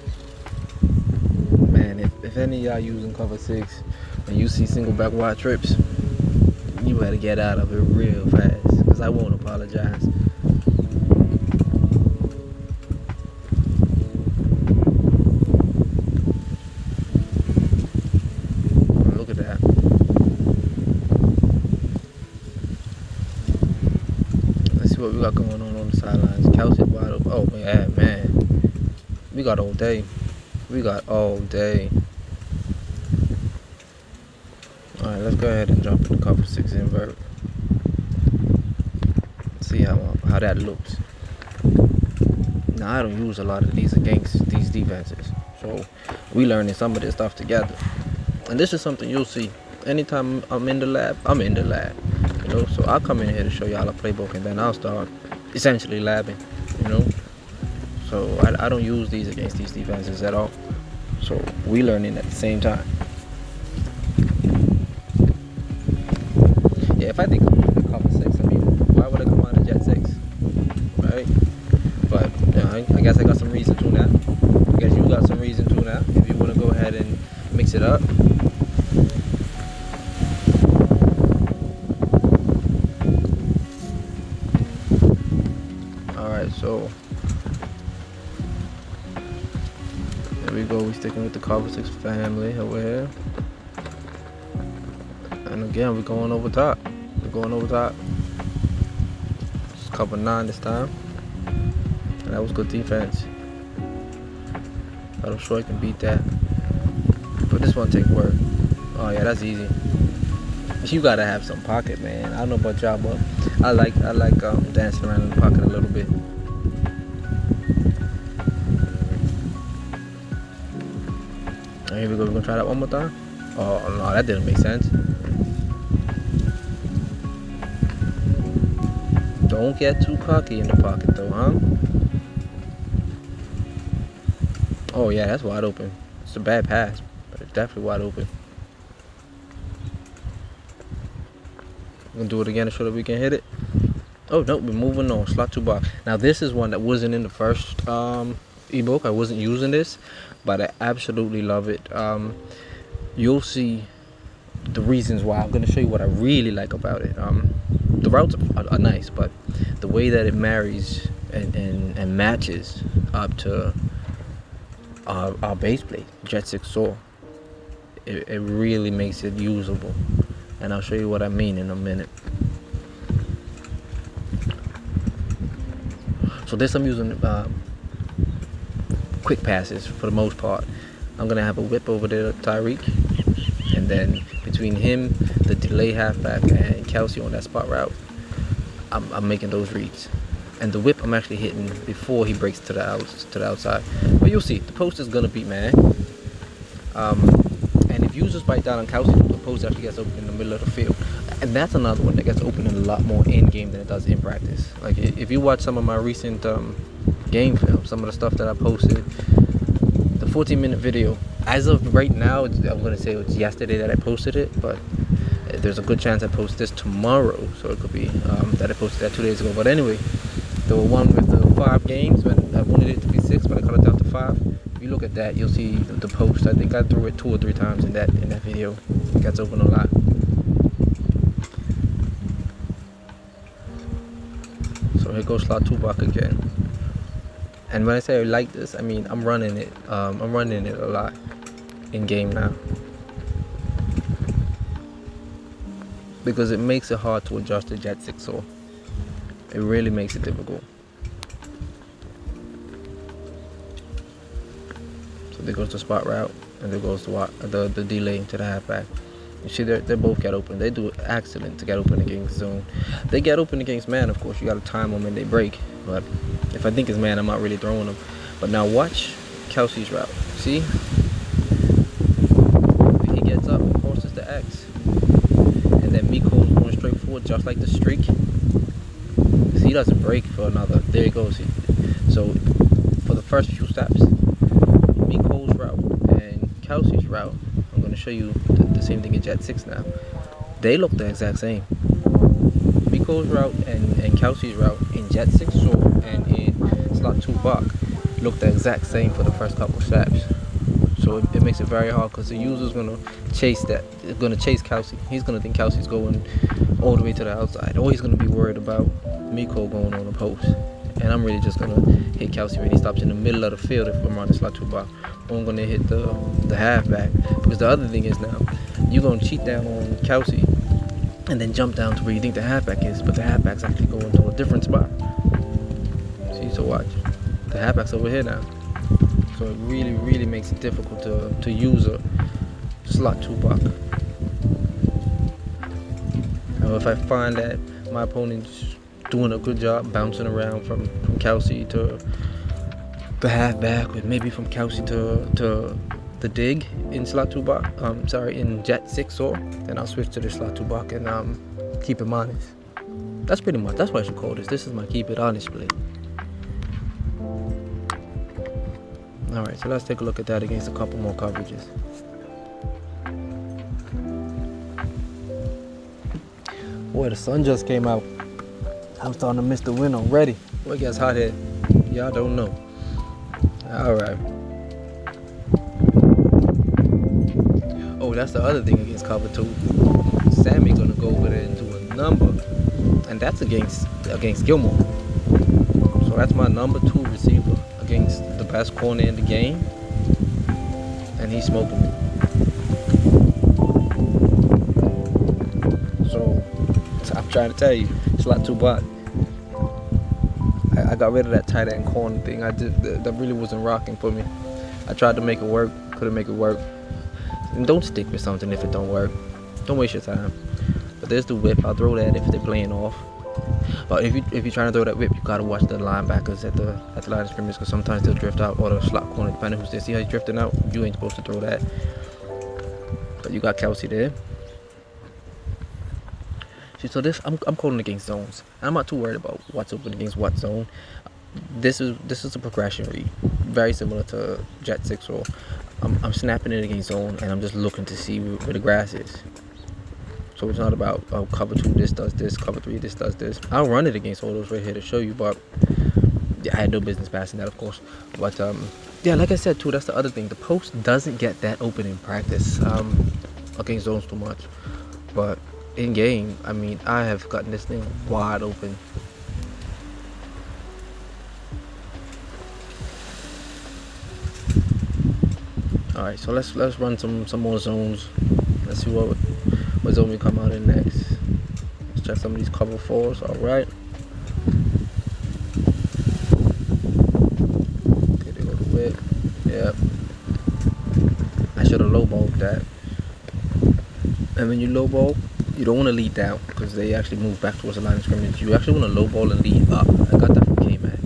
Man, if any of y'all using cover 6 and you see single back wide trips, you better get out of it real fast, because I won't apologize. Look at that. Let's see what we got going on the sidelines. Kelsey wide open. Oh yeah, man. We got all day. We got all day. Alright, let's go ahead and jump into cover 6 invert. See how that looks. Now, I don't use a lot of these against these defenses, so we learning some of this stuff together. And this is something you'll see anytime I'm in the lab. You know, so I'll come in here to show y'all a playbook, and then I'll start essentially labbing. You know, so I don't use these against these defenses at all. So we learning at the same time. Yeah, if I think of the cover 6, I mean, why would I come out of jet 6, right? But you know, I guess I got some reason to now. I guess you got some reason to now. If you want to go ahead and mix it up. All right, so there we go. We sticking with the cover 6 family over here. And again, we're going over top. Just cover 9 this time. And that was good defense. But I'm sure I can beat that. But this one take work. Oh yeah, that's easy. You gotta have some pocket, man. I don't know about y'all, but I like dancing around in the pocket a little bit. Right, here we go. We're gonna try that one more time. Oh no, that didn't make sense. Don't get too cocky in the pocket though, huh? Oh yeah, that's wide open. It's a bad pass, but it's definitely wide open. We're gonna do it again to show that we can hit it. Oh no, we're moving on. Slot 2 box. Now this is one that wasn't in the first ebook. I wasn't using this, but I absolutely love it. You'll see the reasons why. I'm gonna show you what I really like about it. The routes are nice, but the way that it marries and matches up to our base plate, Jet 6 Soar, it really makes it usable. And I'll show you what I mean in a minute. So this I'm using quick passes for the most part. I'm gonna have a whip over there, Tyreek, and then between him, the delay halfback, and Kelsey on that spot route, I'm making those reads. And the whip I'm actually hitting before he breaks to the outside. But you'll see, the post is gonna beat man. And if you just bite down on Kelsey, the post actually gets open in the middle of the field. And that's another one that gets open a lot more in game than it does in practice. Like if you watch some of my recent game film, some of the stuff that I posted, the 14-minute video, as of right now, I'm gonna say it's yesterday that I posted it, but there's a good chance I post this tomorrow, so it could be that I posted that 2 days ago. But anyway, the one with the 5 games, when I wanted it to be 6, but I cut it down to 5. If you look at that, you'll see the post. I think I threw it 2 or 3 times in that video. It gets open a lot. So here goes slot 2 back again. And when I say I like this, I mean I'm running it. I'm running it a lot in game now. because it makes it hard to adjust the jet 6 saw. It really makes it difficult. So there goes the spot route, and there goes the delay to the halfback. You see, they both get open. They do excellent to get open against zone. They get open against man, of course. You got to time them and they break. But if I think it's man, I'm not really throwing them. But now watch Kelsey's route. See? He gets up, forces the X. And then Miko's going straight forward, just like the streak. See, he doesn't break for another. There he goes. So for the first few steps, Miko's route and Kelsey's route, I'm going to show you the same thing in Jet 6 now. They look the exact same. Miko's route and Kelsey's route in Jet 6 Soar and in Slot 2 Bach look the exact same for the first couple steps. So it makes it very hard because the user's going to chase that. It's going to chase Kelsey. He's going to think Kelsey's going all the way to the outside. Or he's going to be worried about Miko going on a post. And I'm really just going to hit Kelsey when he stops in the middle of the field if I'm running Slot 2 Bach. Or I'm going to hit the halfback. Because the other thing is now, you're going to cheat down on Kelsey and then jump down to where you think the halfback is, but the halfback's actually going to a different spot. See, so watch. The halfback's over here now. So it really, really makes it difficult to use a Slot 2 Bach. Now if I find that my opponent's doing a good job bouncing around from Kelsey to the halfback, or maybe from Kelsey to the dig in Slot 2 Bach, in Jet 6 Soar, then I'll switch to the Slot 2 Bach and keep him honest. That's pretty much, that's what I should call this. This is my keep it honest play. Alright, so let's take a look at that against a couple more coverages. Boy, the sun just came out. I'm starting to miss the wind already. Boy, it gets hot here. Y'all don't know. Alright. Oh, that's the other thing against cover 2. Sammy gonna go over there and do a number. And that's against Gilmore. So that's my number 2 receiver against the best corner in the game. And he's smoking me. So I'm trying to tell you, Slot 2 Bach. I got rid of that tight end corner thing. That really wasn't rocking for me. I tried to make it work, couldn't make it work. And don't stick with something if it don't work. Don't waste your time. But there's the whip. I'll throw that if they're playing off. But if you're trying to throw that whip, you gotta watch the linebackers at the line of scrimmage, because sometimes they'll drift out, or the slot corner, depending who's there. See how he's drifting out? You ain't supposed to throw that. But you got Kelsey there. See, so this I'm calling against zones. I'm not too worried about what's open against what zone. This is a progression read, very similar to Jet 6 Roll. I'm snapping it against zone, and I'm just looking to see where the grass is. So it's not about, oh, cover 2 this does this, cover 3 this does this. I'll run it against all those right here to show you, but yeah, I had no business passing that, of course. But yeah, like I said too, that's the other thing. The post doesn't get that open in practice against zones too much, but in game, I mean, I have gotten this thing wide open. All right, so let's run some more zones. Let's see what zone we come out in next. Let's check some of these cover 4s. All right. Okay, they go to whip. Yep. I should have lowballed that. And when you lowball, you don't want to lead down, because they actually move back towards the line of scrimmage. You actually want to lowball and lead up. I got that from K-Man.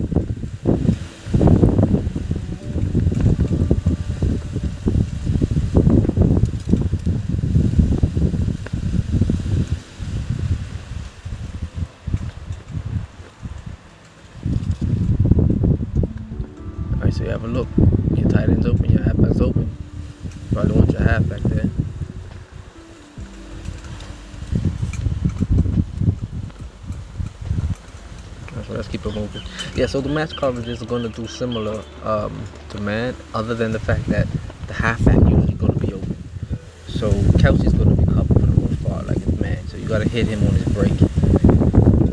Alright, so you have a look. Your tight end's open, your halfback's open. Probably want your halfback there. So let's keep it moving. Yeah, so the match coverages are going to do similar to man, other than the fact that the halfback usually going to be open. So Kelsey's going to be covered for the most part, like it's man. So you got to hit him on his break.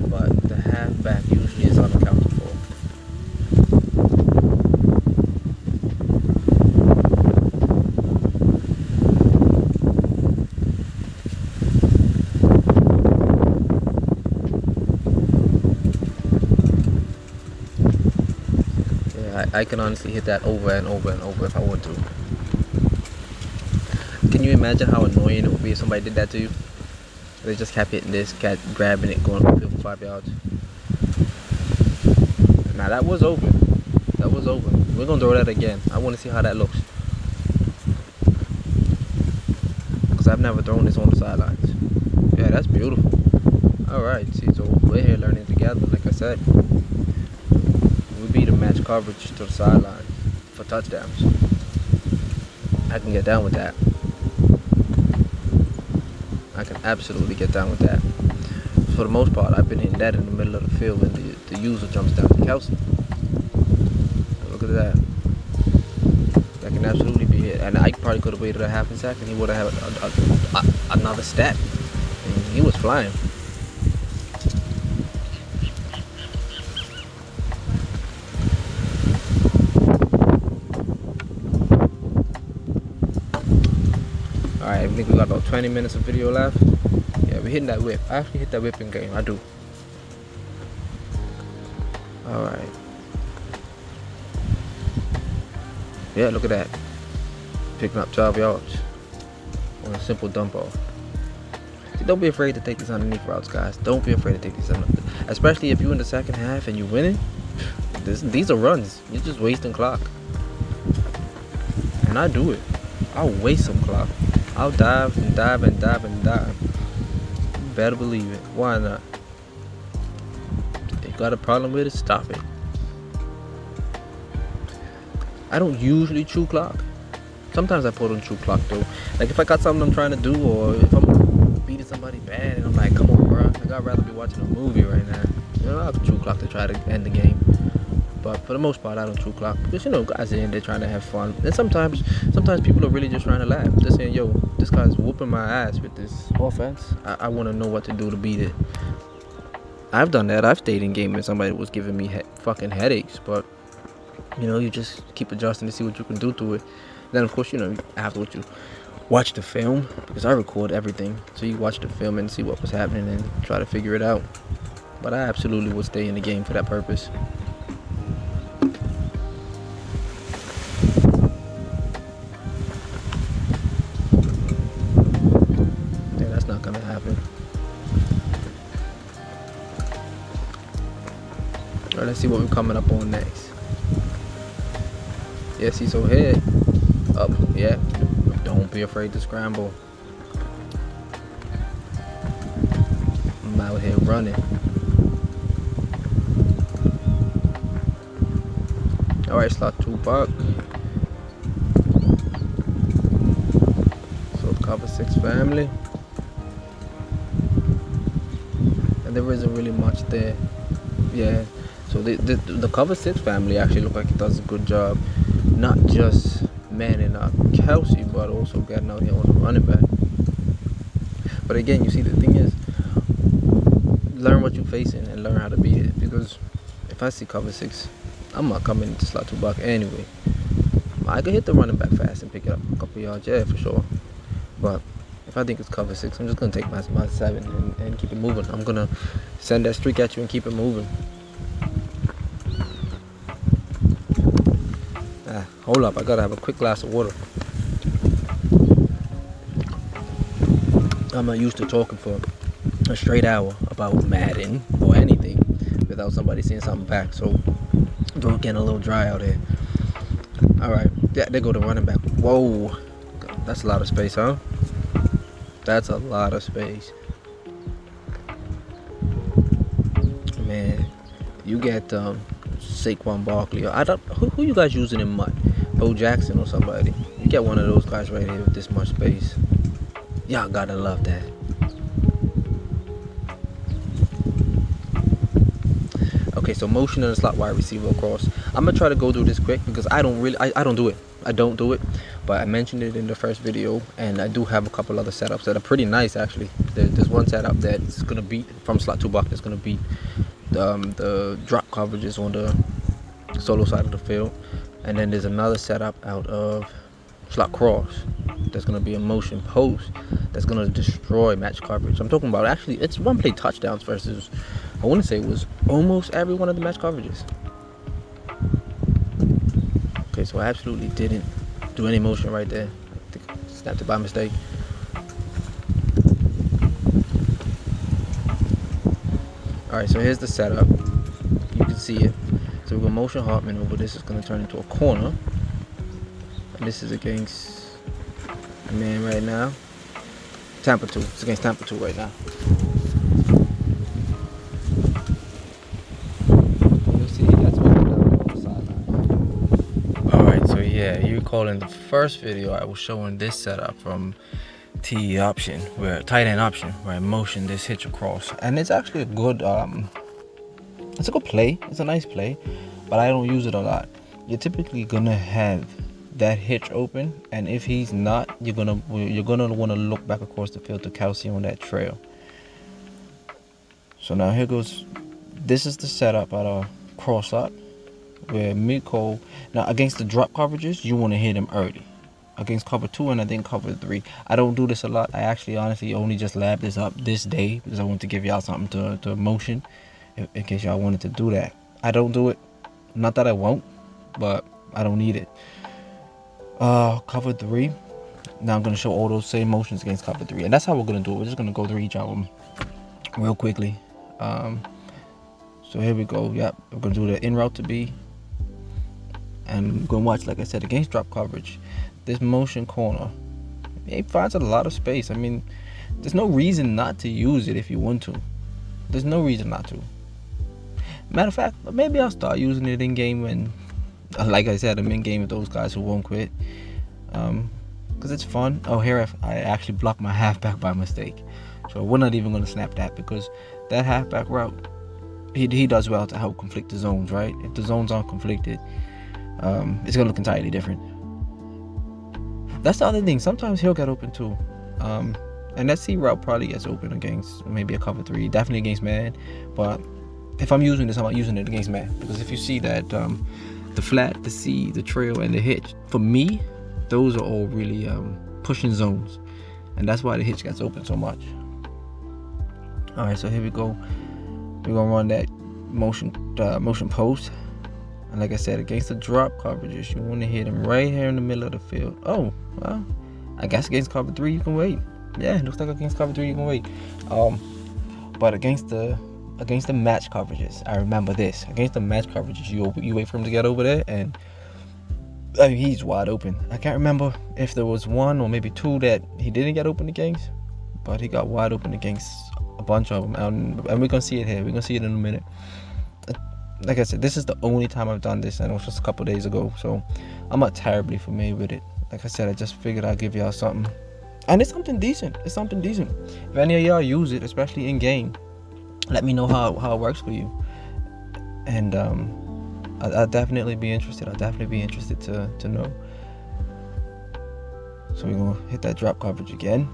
But the halfback usually is unaccounted for. I can honestly hit that over and over and over if I want to. Can you imagine how annoying it would be if somebody did that to you? They just kept hitting this, kept grabbing it, going up the field for 5 yards. Now that was open. That was open. We're gonna throw that again. I want to see how that looks. Cause I've never thrown this on the sidelines. Yeah, that's beautiful. All right, see, so we're here learning together. Like I said, we beat the match coverage to the sideline for touchdowns. I can get down with that. I can absolutely get down with that. For the most part, I've been hitting that in the middle of the field when the user jumps down to Kelsey. Look at that. That can absolutely be hit. And I probably could have waited a half a second. He would have had another step. And he was flying. Alright, I think we got about 20 minutes of video left. Yeah, we're hitting that whip. I actually hit that whip in game. I do. Alright. Yeah, look at that. Picking up 12 yards on a simple dump off. See, don't be afraid to take these underneath routes, guys. Don't be afraid to take these underneath. Especially if you're in the second half and you're winning. These are runs. You're just wasting clock. And I do it. I'll waste some clock. I'll dive and dive and dive and dive. You better believe it. Why not? If you got a problem with it, stop it. I don't usually chew clock. Sometimes I put on chew clock though. Like if I got something I'm trying to do, or if I'm beating somebody bad and I'm like, come on, bro. Like I'd rather be watching a movie right now. You know, I'll chew clock to try to end the game. But for the most part, I don't chew clock because, you know, guys are in there trying to have fun. And sometimes people are really just trying to laugh. They're saying, yo, this guy's whooping my ass with this offense. I want to know what to do to beat it. I've done that. I've stayed in game and somebody was giving me fucking headaches. But, you know, you just keep adjusting to see what you can do to it. Then, of course, you know, afterwards you watch the film because I record everything. So you watch the film and see what was happening and try to figure it out. But I absolutely would stay in the game for that purpose. Gonna happen. Alright, let's see what we're coming up on next. Yeah, see, so head up. Yeah, don't be afraid to scramble. I'm out here running. Alright, slot 2 buck. So cover 6 family. And there isn't really much there. Yeah, so the cover 6 family actually look like it does a good job, not just manning up Kelsey, but also getting out here on the running back. But again, you see, the thing is, learn what you're facing and learn how to beat it. Because if I see cover 6, I'm not coming into slot 2 buck anyway. I could hit the running back fast and pick it up a couple yards, yeah, for sure. But if I think it's cover 6, I'm just going to take my 7 and keep it moving. I'm going to send that streak at you and keep it moving. Hold up. I got to have a quick glass of water. I'm not used to talking for a straight hour about Madden or anything without somebody saying something back. So, throat getting a little dry out here. Alright. Yeah, there go the running back. Whoa. That's a lot of space, huh? That's a lot of space. Man, you get Saquon Barkley. Who you guys using in mud? Bo Jackson or somebody. You get one of those guys right here with this much space. Y'all gotta love that. Okay, so motion in the slot wide receiver across. I'm gonna try to go through this quick because I don't do it. I don't do it, but I mentioned it in the first video, and I do have a couple other setups that are pretty nice actually. There's one setup that's gonna beat from slot 2 buck. That's gonna beat the drop coverages on the solo side of the field, and then there's another setup out of slot cross that's gonna be a motion post that's gonna destroy match coverage. I'm talking about, actually, it's one play touchdowns versus, I want to say it was almost every one of the match coverages. Okay, so I absolutely didn't do any motion right there. I think I snapped it by mistake. Alright, so here's the setup. You can see it. So we're going to motion Hartman over. This is going to turn into a corner. And this is against a man right now. Tampa 2. It's against Tampa 2 right now. You'll see that's what we're doing on the sideline. Alright, so yeah, you recall in the first video I was showing this setup from T option, where tight end option, where I motion this hitch across. And it's actually a good it's a good play. It's a nice play, but I don't use it a lot. You're typically gonna have that hitch open, and if he's not, you're gonna want to look back across the field to Kelsey on that trail. So now here goes. This is the setup at a cross up, where Miko, now against the drop coverages, you want to hit him early. Against cover 2 and I think cover 3, I don't do this a lot. I actually honestly only just labbed this up this day because I want to give y'all something to motion in case y'all wanted to do that. I don't do it, not that I won't, but I don't need it. Cover 3, now I'm going to show all those same motions against cover 3, and that's how we're going to do it. We're just going to go through each of them real quickly. So here we go. Yep, we're going to do the in route to B, and we're going to watch, like I said, against drop coverage, this motion corner, it finds a lot of space. I mean, there's no reason not to use it if you want to. There's no reason not to. Matter of fact, maybe I'll start using it in game when, like I said, I'm in game with those guys who won't quit, because it's fun. Oh, here I actually blocked my halfback by mistake, so we're not even going to snap that, because that halfback route, he does well to help conflict the zones, right? If the zones aren't conflicted, it's going to look entirely different. That's the other thing. Sometimes he'll get open too, and that C route probably gets open against maybe a cover 3, definitely against man. But if I'm using this, I'm not using it against man, because if you see that the flat, the C, the trail, and the hitch, for me, those are all really pushing zones, and that's why the hitch gets open so much. All right, so here we go. We're gonna run that motion post, and like I said, against the drop coverages, you want to hit him right here in the middle of the field. Oh, well, I guess against cover 3 you can wait. Yeah, it looks like against cover 3 you can wait. But against the match coverages, I remember this. Against the match coverages, you wait for him to get over there, and I mean, he's wide open. I can't remember if there was 1 or maybe 2 that he didn't get open against, but he got wide open against a bunch of them, and we're gonna see it here. We're gonna see it in a minute. Like I said, this is the only time I've done this, and it was just a couple days ago, so I'm not terribly familiar with it. Like I said, I just figured I'd give y'all something, and it's something decent. It's something decent. If any of y'all use it, especially in game, let me know how it works for you, and I'll definitely be interested. I'll definitely be interested to know. So we're gonna hit that drop coverage again.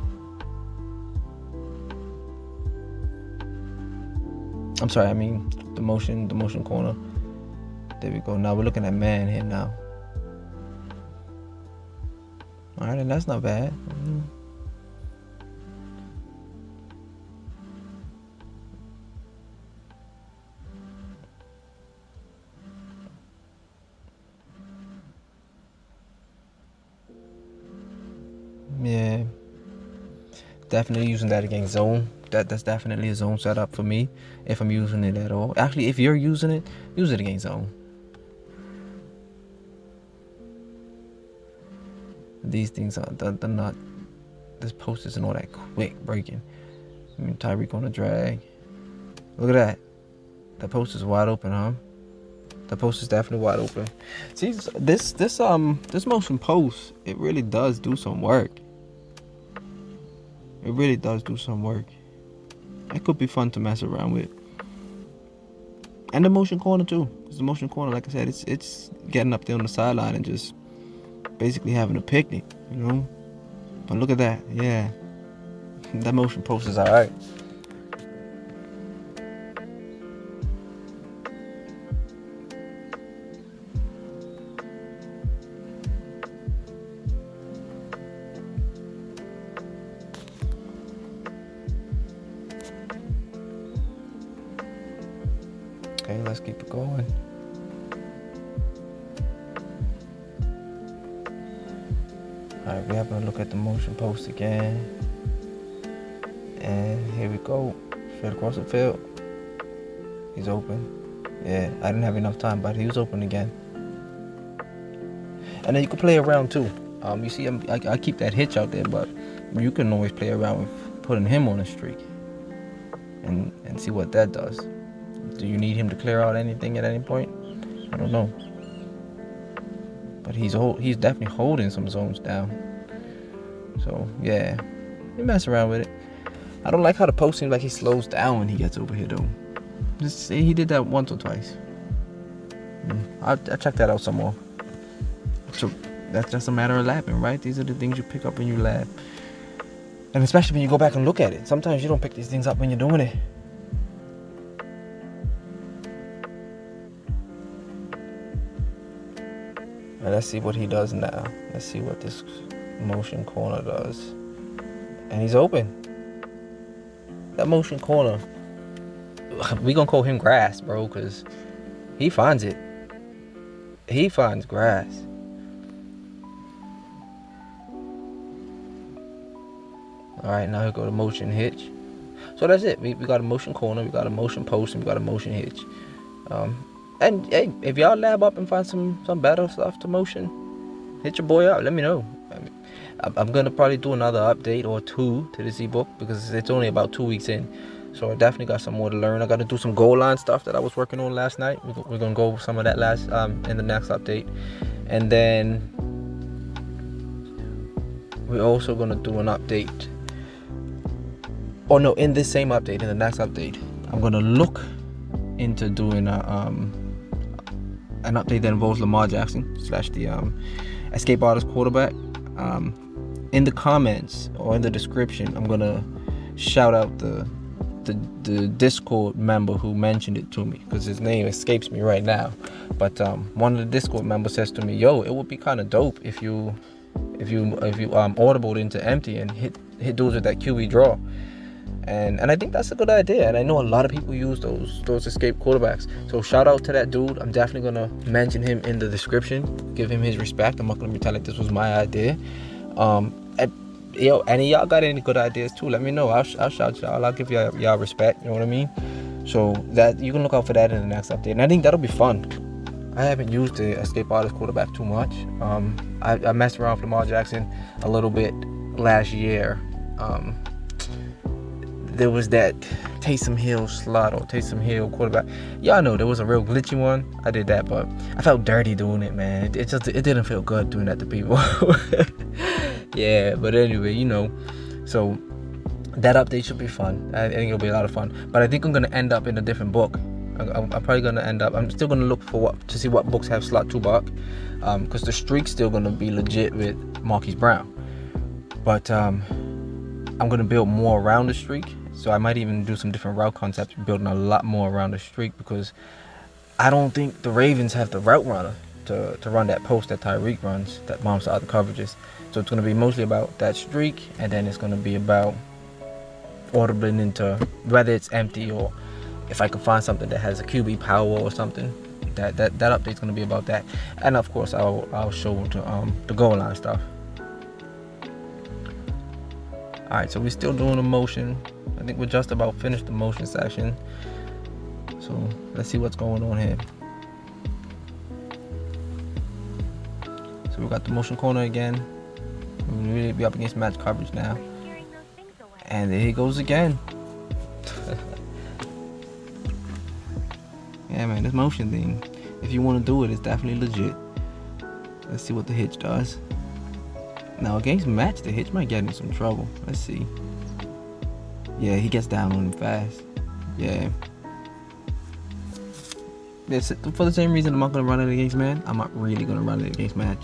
I'm sorry, I mean the motion corner. There we go. Now we're looking at man here now. All right, and that's not bad. Yeah, definitely using that against zone. That's definitely a zone setup for me, if I'm using it at all. Actually, if you're using it, use it against zone. These things they're not. This post isn't all that quick breaking. I mean, Tyreek on a drag. Look at that. That post is wide open, huh? The post is definitely wide open. See, this motion post, it really does do some work. It really does do some work. It could be fun to mess around with. And the motion corner too. Because the motion corner, like I said, it's getting up there on the sideline and just basically having a picnic, you know? But look at that, yeah. That motion post is alright. Okay, let's keep it going. Alright, we're having a look at the motion post again. And here we go. Straight across the field. He's open. Yeah, I didn't have enough time, but he was open again. And then you can play around too. You see, I keep that hitch out there, but you can always play around with putting him on a streak and see what that does. Do you need him to clear out anything at any point? I don't know. But he's definitely holding some zones down. So yeah, you mess around with it. I don't like how the post seems like he slows down when he gets over here though. Just say he did that once or twice. I'll check that out some more. So that's just a matter of labbing, right? These are the things you pick up when you lab. And especially when you go back and look at it. Sometimes you don't pick these things up when you're doing it. Right, let's see what he does now. Let's see what this motion corner does. And he's open. That motion corner, we gonna call him grass, bro, because he finds it. He finds grass. Alright, now he'll go to motion hitch. So that's it. We got a motion corner, we got a motion post, and we got a motion hitch. And hey, if y'all lab up and find some better stuff to motion, hit your boy up. Let me know. I'm gonna probably do another update or two to this ebook because it's only about 2 weeks in. So I definitely got some more to learn. I got to do some goal line stuff that I was working on last night. We're gonna go over some of that in the next update, and then we're also gonna do an update. Oh no, in this same update, in the next update, I'm gonna look into doing an update that involves Lamar Jackson / the escape artist quarterback. In the comments or in the description, I'm gonna shout out the Discord member who mentioned it to me because his name escapes me right now. But one of the Discord members says to me, "Yo, it would be kind of dope if you audibled into empty and hit dudes with that QB draw." And I think that's a good idea, and I know a lot of people use those escape quarterbacks. So shout out to that dude. I'm definitely gonna mention him in the description, give him his respect. I'm not gonna pretend like this was my idea. And y'all got any good ideas too, let me know. I'll shout y'all. I'll give y'all respect, you know what I mean? So that you can look out for that in the next update, and I think that'll be fun. I haven't used the escape artist quarterback too much. I messed around with Lamar Jackson a little bit last year. There was that Taysom Hill slot or Taysom Hill quarterback. Y'all know there was a real glitchy one. I did that, but I felt dirty doing it, man. It didn't feel good doing that to people. Yeah, but anyway, you know. So that update should be fun. I think it'll be a lot of fun. But I think I'm gonna end up in a different book. I'm probably gonna end up. I'm still gonna look to see what books have slot 2 buck, because the streak's still gonna be legit with Marquise Brown. But I'm gonna build more around the streak. So I might even do some different route concepts, building a lot more around the streak, because I don't think the Ravens have the route runner to run that post that Tyreek runs, that bombs out the coverages. So it's going to be mostly about that streak, and then it's going to be about audibling into whether it's empty or if I can find something that has a QB power or something. That update's going to be about that, and of course I'll show the goal line stuff. All right, so we're still doing the motion. I think we're just about finished the motion section. So let's see what's going on here. So we got the motion corner again. We'll really be up against match coverage now. And there he goes again. Yeah, man, this motion thing, if you want to do it, it's definitely legit. Let's see what the hitch does. Now against match, the hitch might get in some trouble. Let's see. Yeah, he gets down on him fast. Yeah. For the same reason I'm not going to run it against man, I'm not really going to run it against match.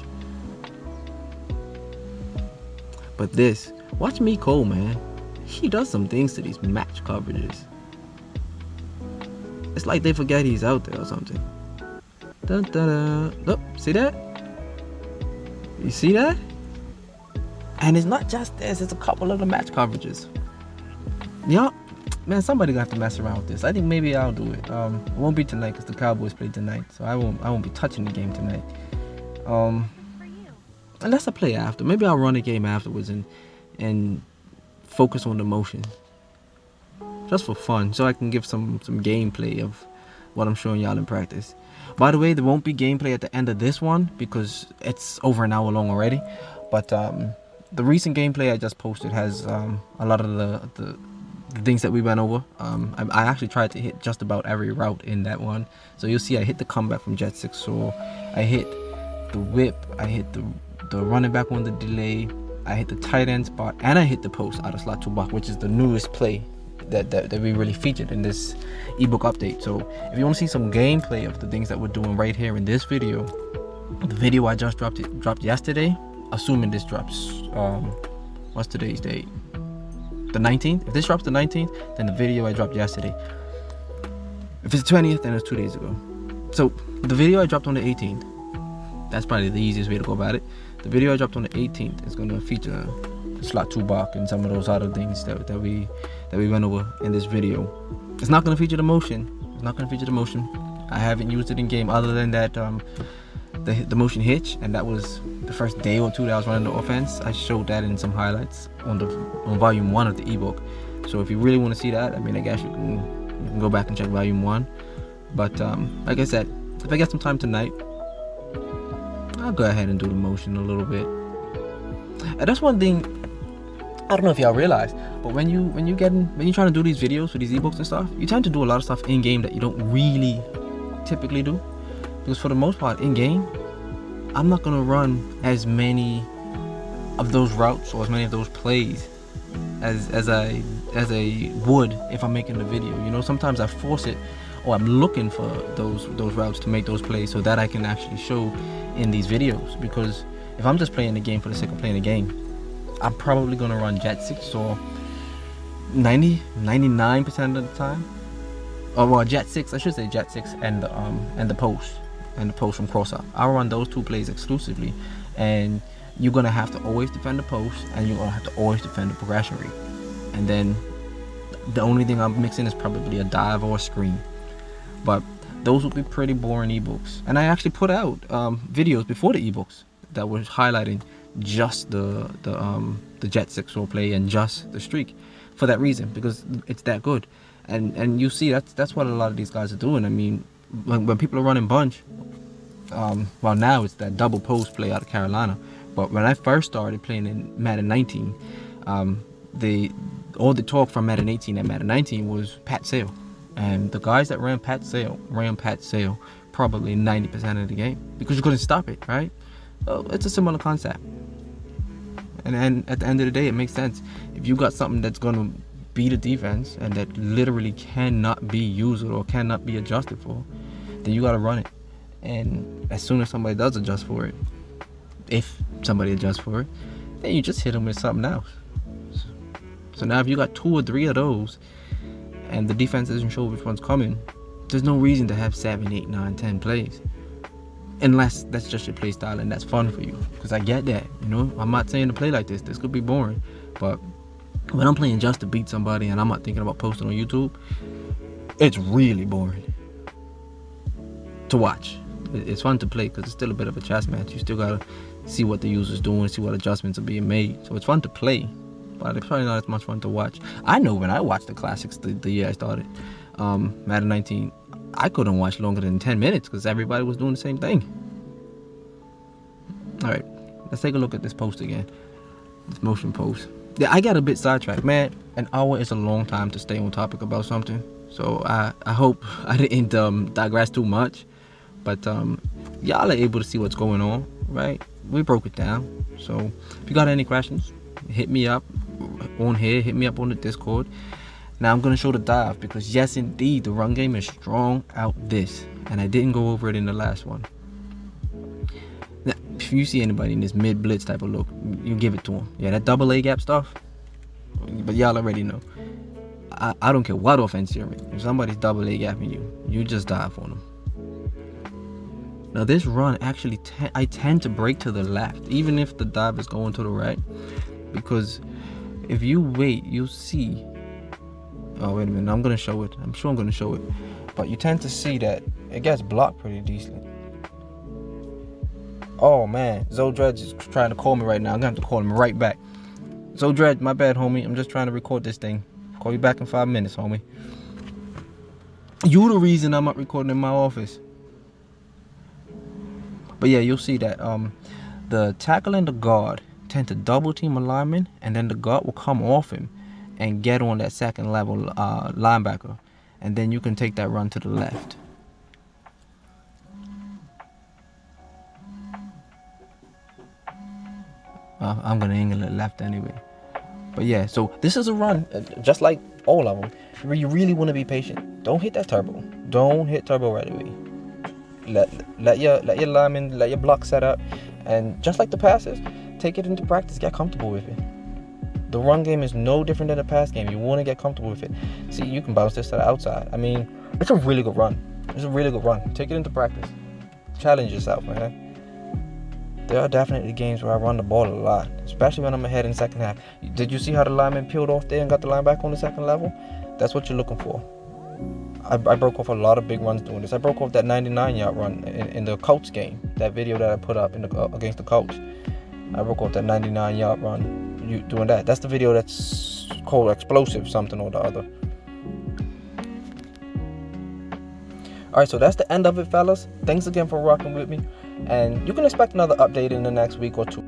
But this, watch me Cole, man. He does some things to these match coverages. It's like they forget he's out there or something. Dun, dun, dun. Look, see that? You see that? And it's not just this, it's a couple of the match coverages. Yeah, man, somebody gonna have to mess around with this. I think maybe I'll do it. It won't be tonight because the Cowboys play tonight, so I won't be touching the game tonight. unless I play after. Maybe I'll run a game afterwards and focus on the motion, just for fun, so I can give some gameplay of what I'm showing y'all in practice. By the way, there won't be gameplay at the end of this one because it's over an hour long already. But the recent gameplay I just posted has a lot of the things that we went over. I actually tried to hit just about every route in that one. So you'll see I hit the comeback from Jet 6 Soar, I hit the whip, I hit the running back on the delay, I hit the tight end spot, and I hit the post out of slot 2 block, which is the newest play that we really featured in this ebook update. So if you want to see some gameplay of the things that we're doing right here in this video, the video I just dropped yesterday, assuming this drops what's today's date, the 19th. If this drops the 19th, then the video I dropped yesterday. If it's the 20th, then it's 2 days ago. So the video I dropped on the 18th, that's probably the easiest way to go about it. The video I dropped on the 18th is going to feature slot 2 block and some of those other things that we went over in this video. It's not going to feature the motion. It's not going to feature the motion. I haven't used it in game other than that the motion hitch, and that was the first day or two that I was running the offense. I showed that in some highlights on volume 1 of the ebook. So if you really want to see that, I mean, I guess you can go back and check volume 1. But like I said, if I get some time tonight, I'll go ahead and do the motion a little bit. And that's one thing I don't know if y'all realize, but when you're trying to do these videos for these ebooks and stuff, you tend to do a lot of stuff in game that you don't really typically do. Because for the most part in game, I'm not gonna run as many of those routes or as many of those plays as I would if I'm making the video. You know, sometimes I force it, or I'm looking for those routes to make those plays so that I can actually show in these videos. Because if I'm just playing the game for the sake of playing the game, I'm probably gonna run Jet 6 or 99% of the time. Oh well, Jet 6, I should say Jet 6 and the post from crossout. I'll run those 2 plays exclusively, and you're gonna have to always defend the post, and you're gonna have to always defend the progression read. And then the only thing I'm mixing is probably a dive or a screen. But those would be pretty boring ebooks. And I actually put out videos before the ebooks that was highlighting just the Jet 6 role play and just the streak, for that reason, because it's that good. And you see that's what a lot of these guys are doing. I mean, when people are running bunch, well, now it's that double post play out of Carolina, but when I first started playing in Madden 19, all the talk from Madden 18 and Madden 19 was Pat Sale, and the guys that ran Pat Sale probably 90% of the game, because you couldn't stop it, right? So it's a similar concept. And at the end of the day, it makes sense. If you got something that's going to beat a defense and that literally cannot be used or cannot be adjusted for, then you got to run it. And as soon as somebody does adjust for it, if somebody adjusts for it, then you just hit them with something else. So now if you got 2 or 3 of those and the defense isn't sure which one's coming, there's no reason to have 7, 8, 9, 10 plays. Unless that's just your play style and that's fun for you. Because I get that, you know. I'm not saying to play like this. This could be boring. But when I'm playing just to beat somebody and I'm not thinking about posting on YouTube, it's really boring to watch. It's fun to play because it's still a bit of a chess match. You still gotta see what the user's doing, see what adjustments are being made. So it's fun to play, but it's probably not as much fun to watch. I know when I watched the classics the year I started, Madden 19, I couldn't watch longer than 10 minutes because everybody was doing the same thing. Alright, let's take a look at this post again. This motion post. Yeah, I got a bit sidetracked. Man, an hour is a long time to stay on topic about something. So I hope I didn't digress too much. But y'all are able to see what's going on, right? We broke it down. So if you got any questions, hit me up on here, hit me up on the Discord. Now I'm going to show the dive because yes indeed the run game is strong out this, and I didn't go over it in the last one. Now, if you see anybody in this mid blitz type of look, you give it to them. Yeah, that double A gap stuff, but y'all already know. I don't care what offense you're in. If somebody's double A gapping you, you just dive on them. Now this run actually I tend to break to the left even if the dive is going to the right, because if you wait you'll see, oh wait a minute, I'm gonna show it, I'm sure I'm gonna show it, but you tend to see that it gets blocked pretty decently. Oh man, Zodredge is trying to call me right now. I'm gonna have to call him right back. Zodredge, my bad, homie. I'm just trying to record this thing. Call you back in 5 minutes, homie. You the reason I'm not recording in my office. But yeah, you'll see that the tackle and the guard tend to double team a lineman, and then the guard will come off him and get on that second level linebacker, and then you can take that run to the left. I'm gonna angle it left anyway. But yeah, so this is a run, just like all of them, where you really want to be patient. Don't hit that turbo. Don't hit turbo right away. Let your lineman, let your block set up, and just like the passes, take it into practice. Get comfortable with it. The run game is no different than the pass game. You want to get comfortable with it. See, you can bounce this to the outside. I mean, it's a really good run. It's a really good run. Take it into practice. Challenge yourself, man. There are definitely games where I run the ball a lot, especially when I'm ahead in the second half. Did you see how the lineman peeled off there and got the line back on the second level? That's what you're looking for. I broke off a lot of big runs doing this. I broke off that 99-yard run in the Colts game. That video that I put up against the Colts. I broke off that 99-yard run doing that. That's the video that's called Explosive something or the other. Alright, so that's the end of it, fellas. Thanks again for rocking with me. And you can expect another update in the next week or two.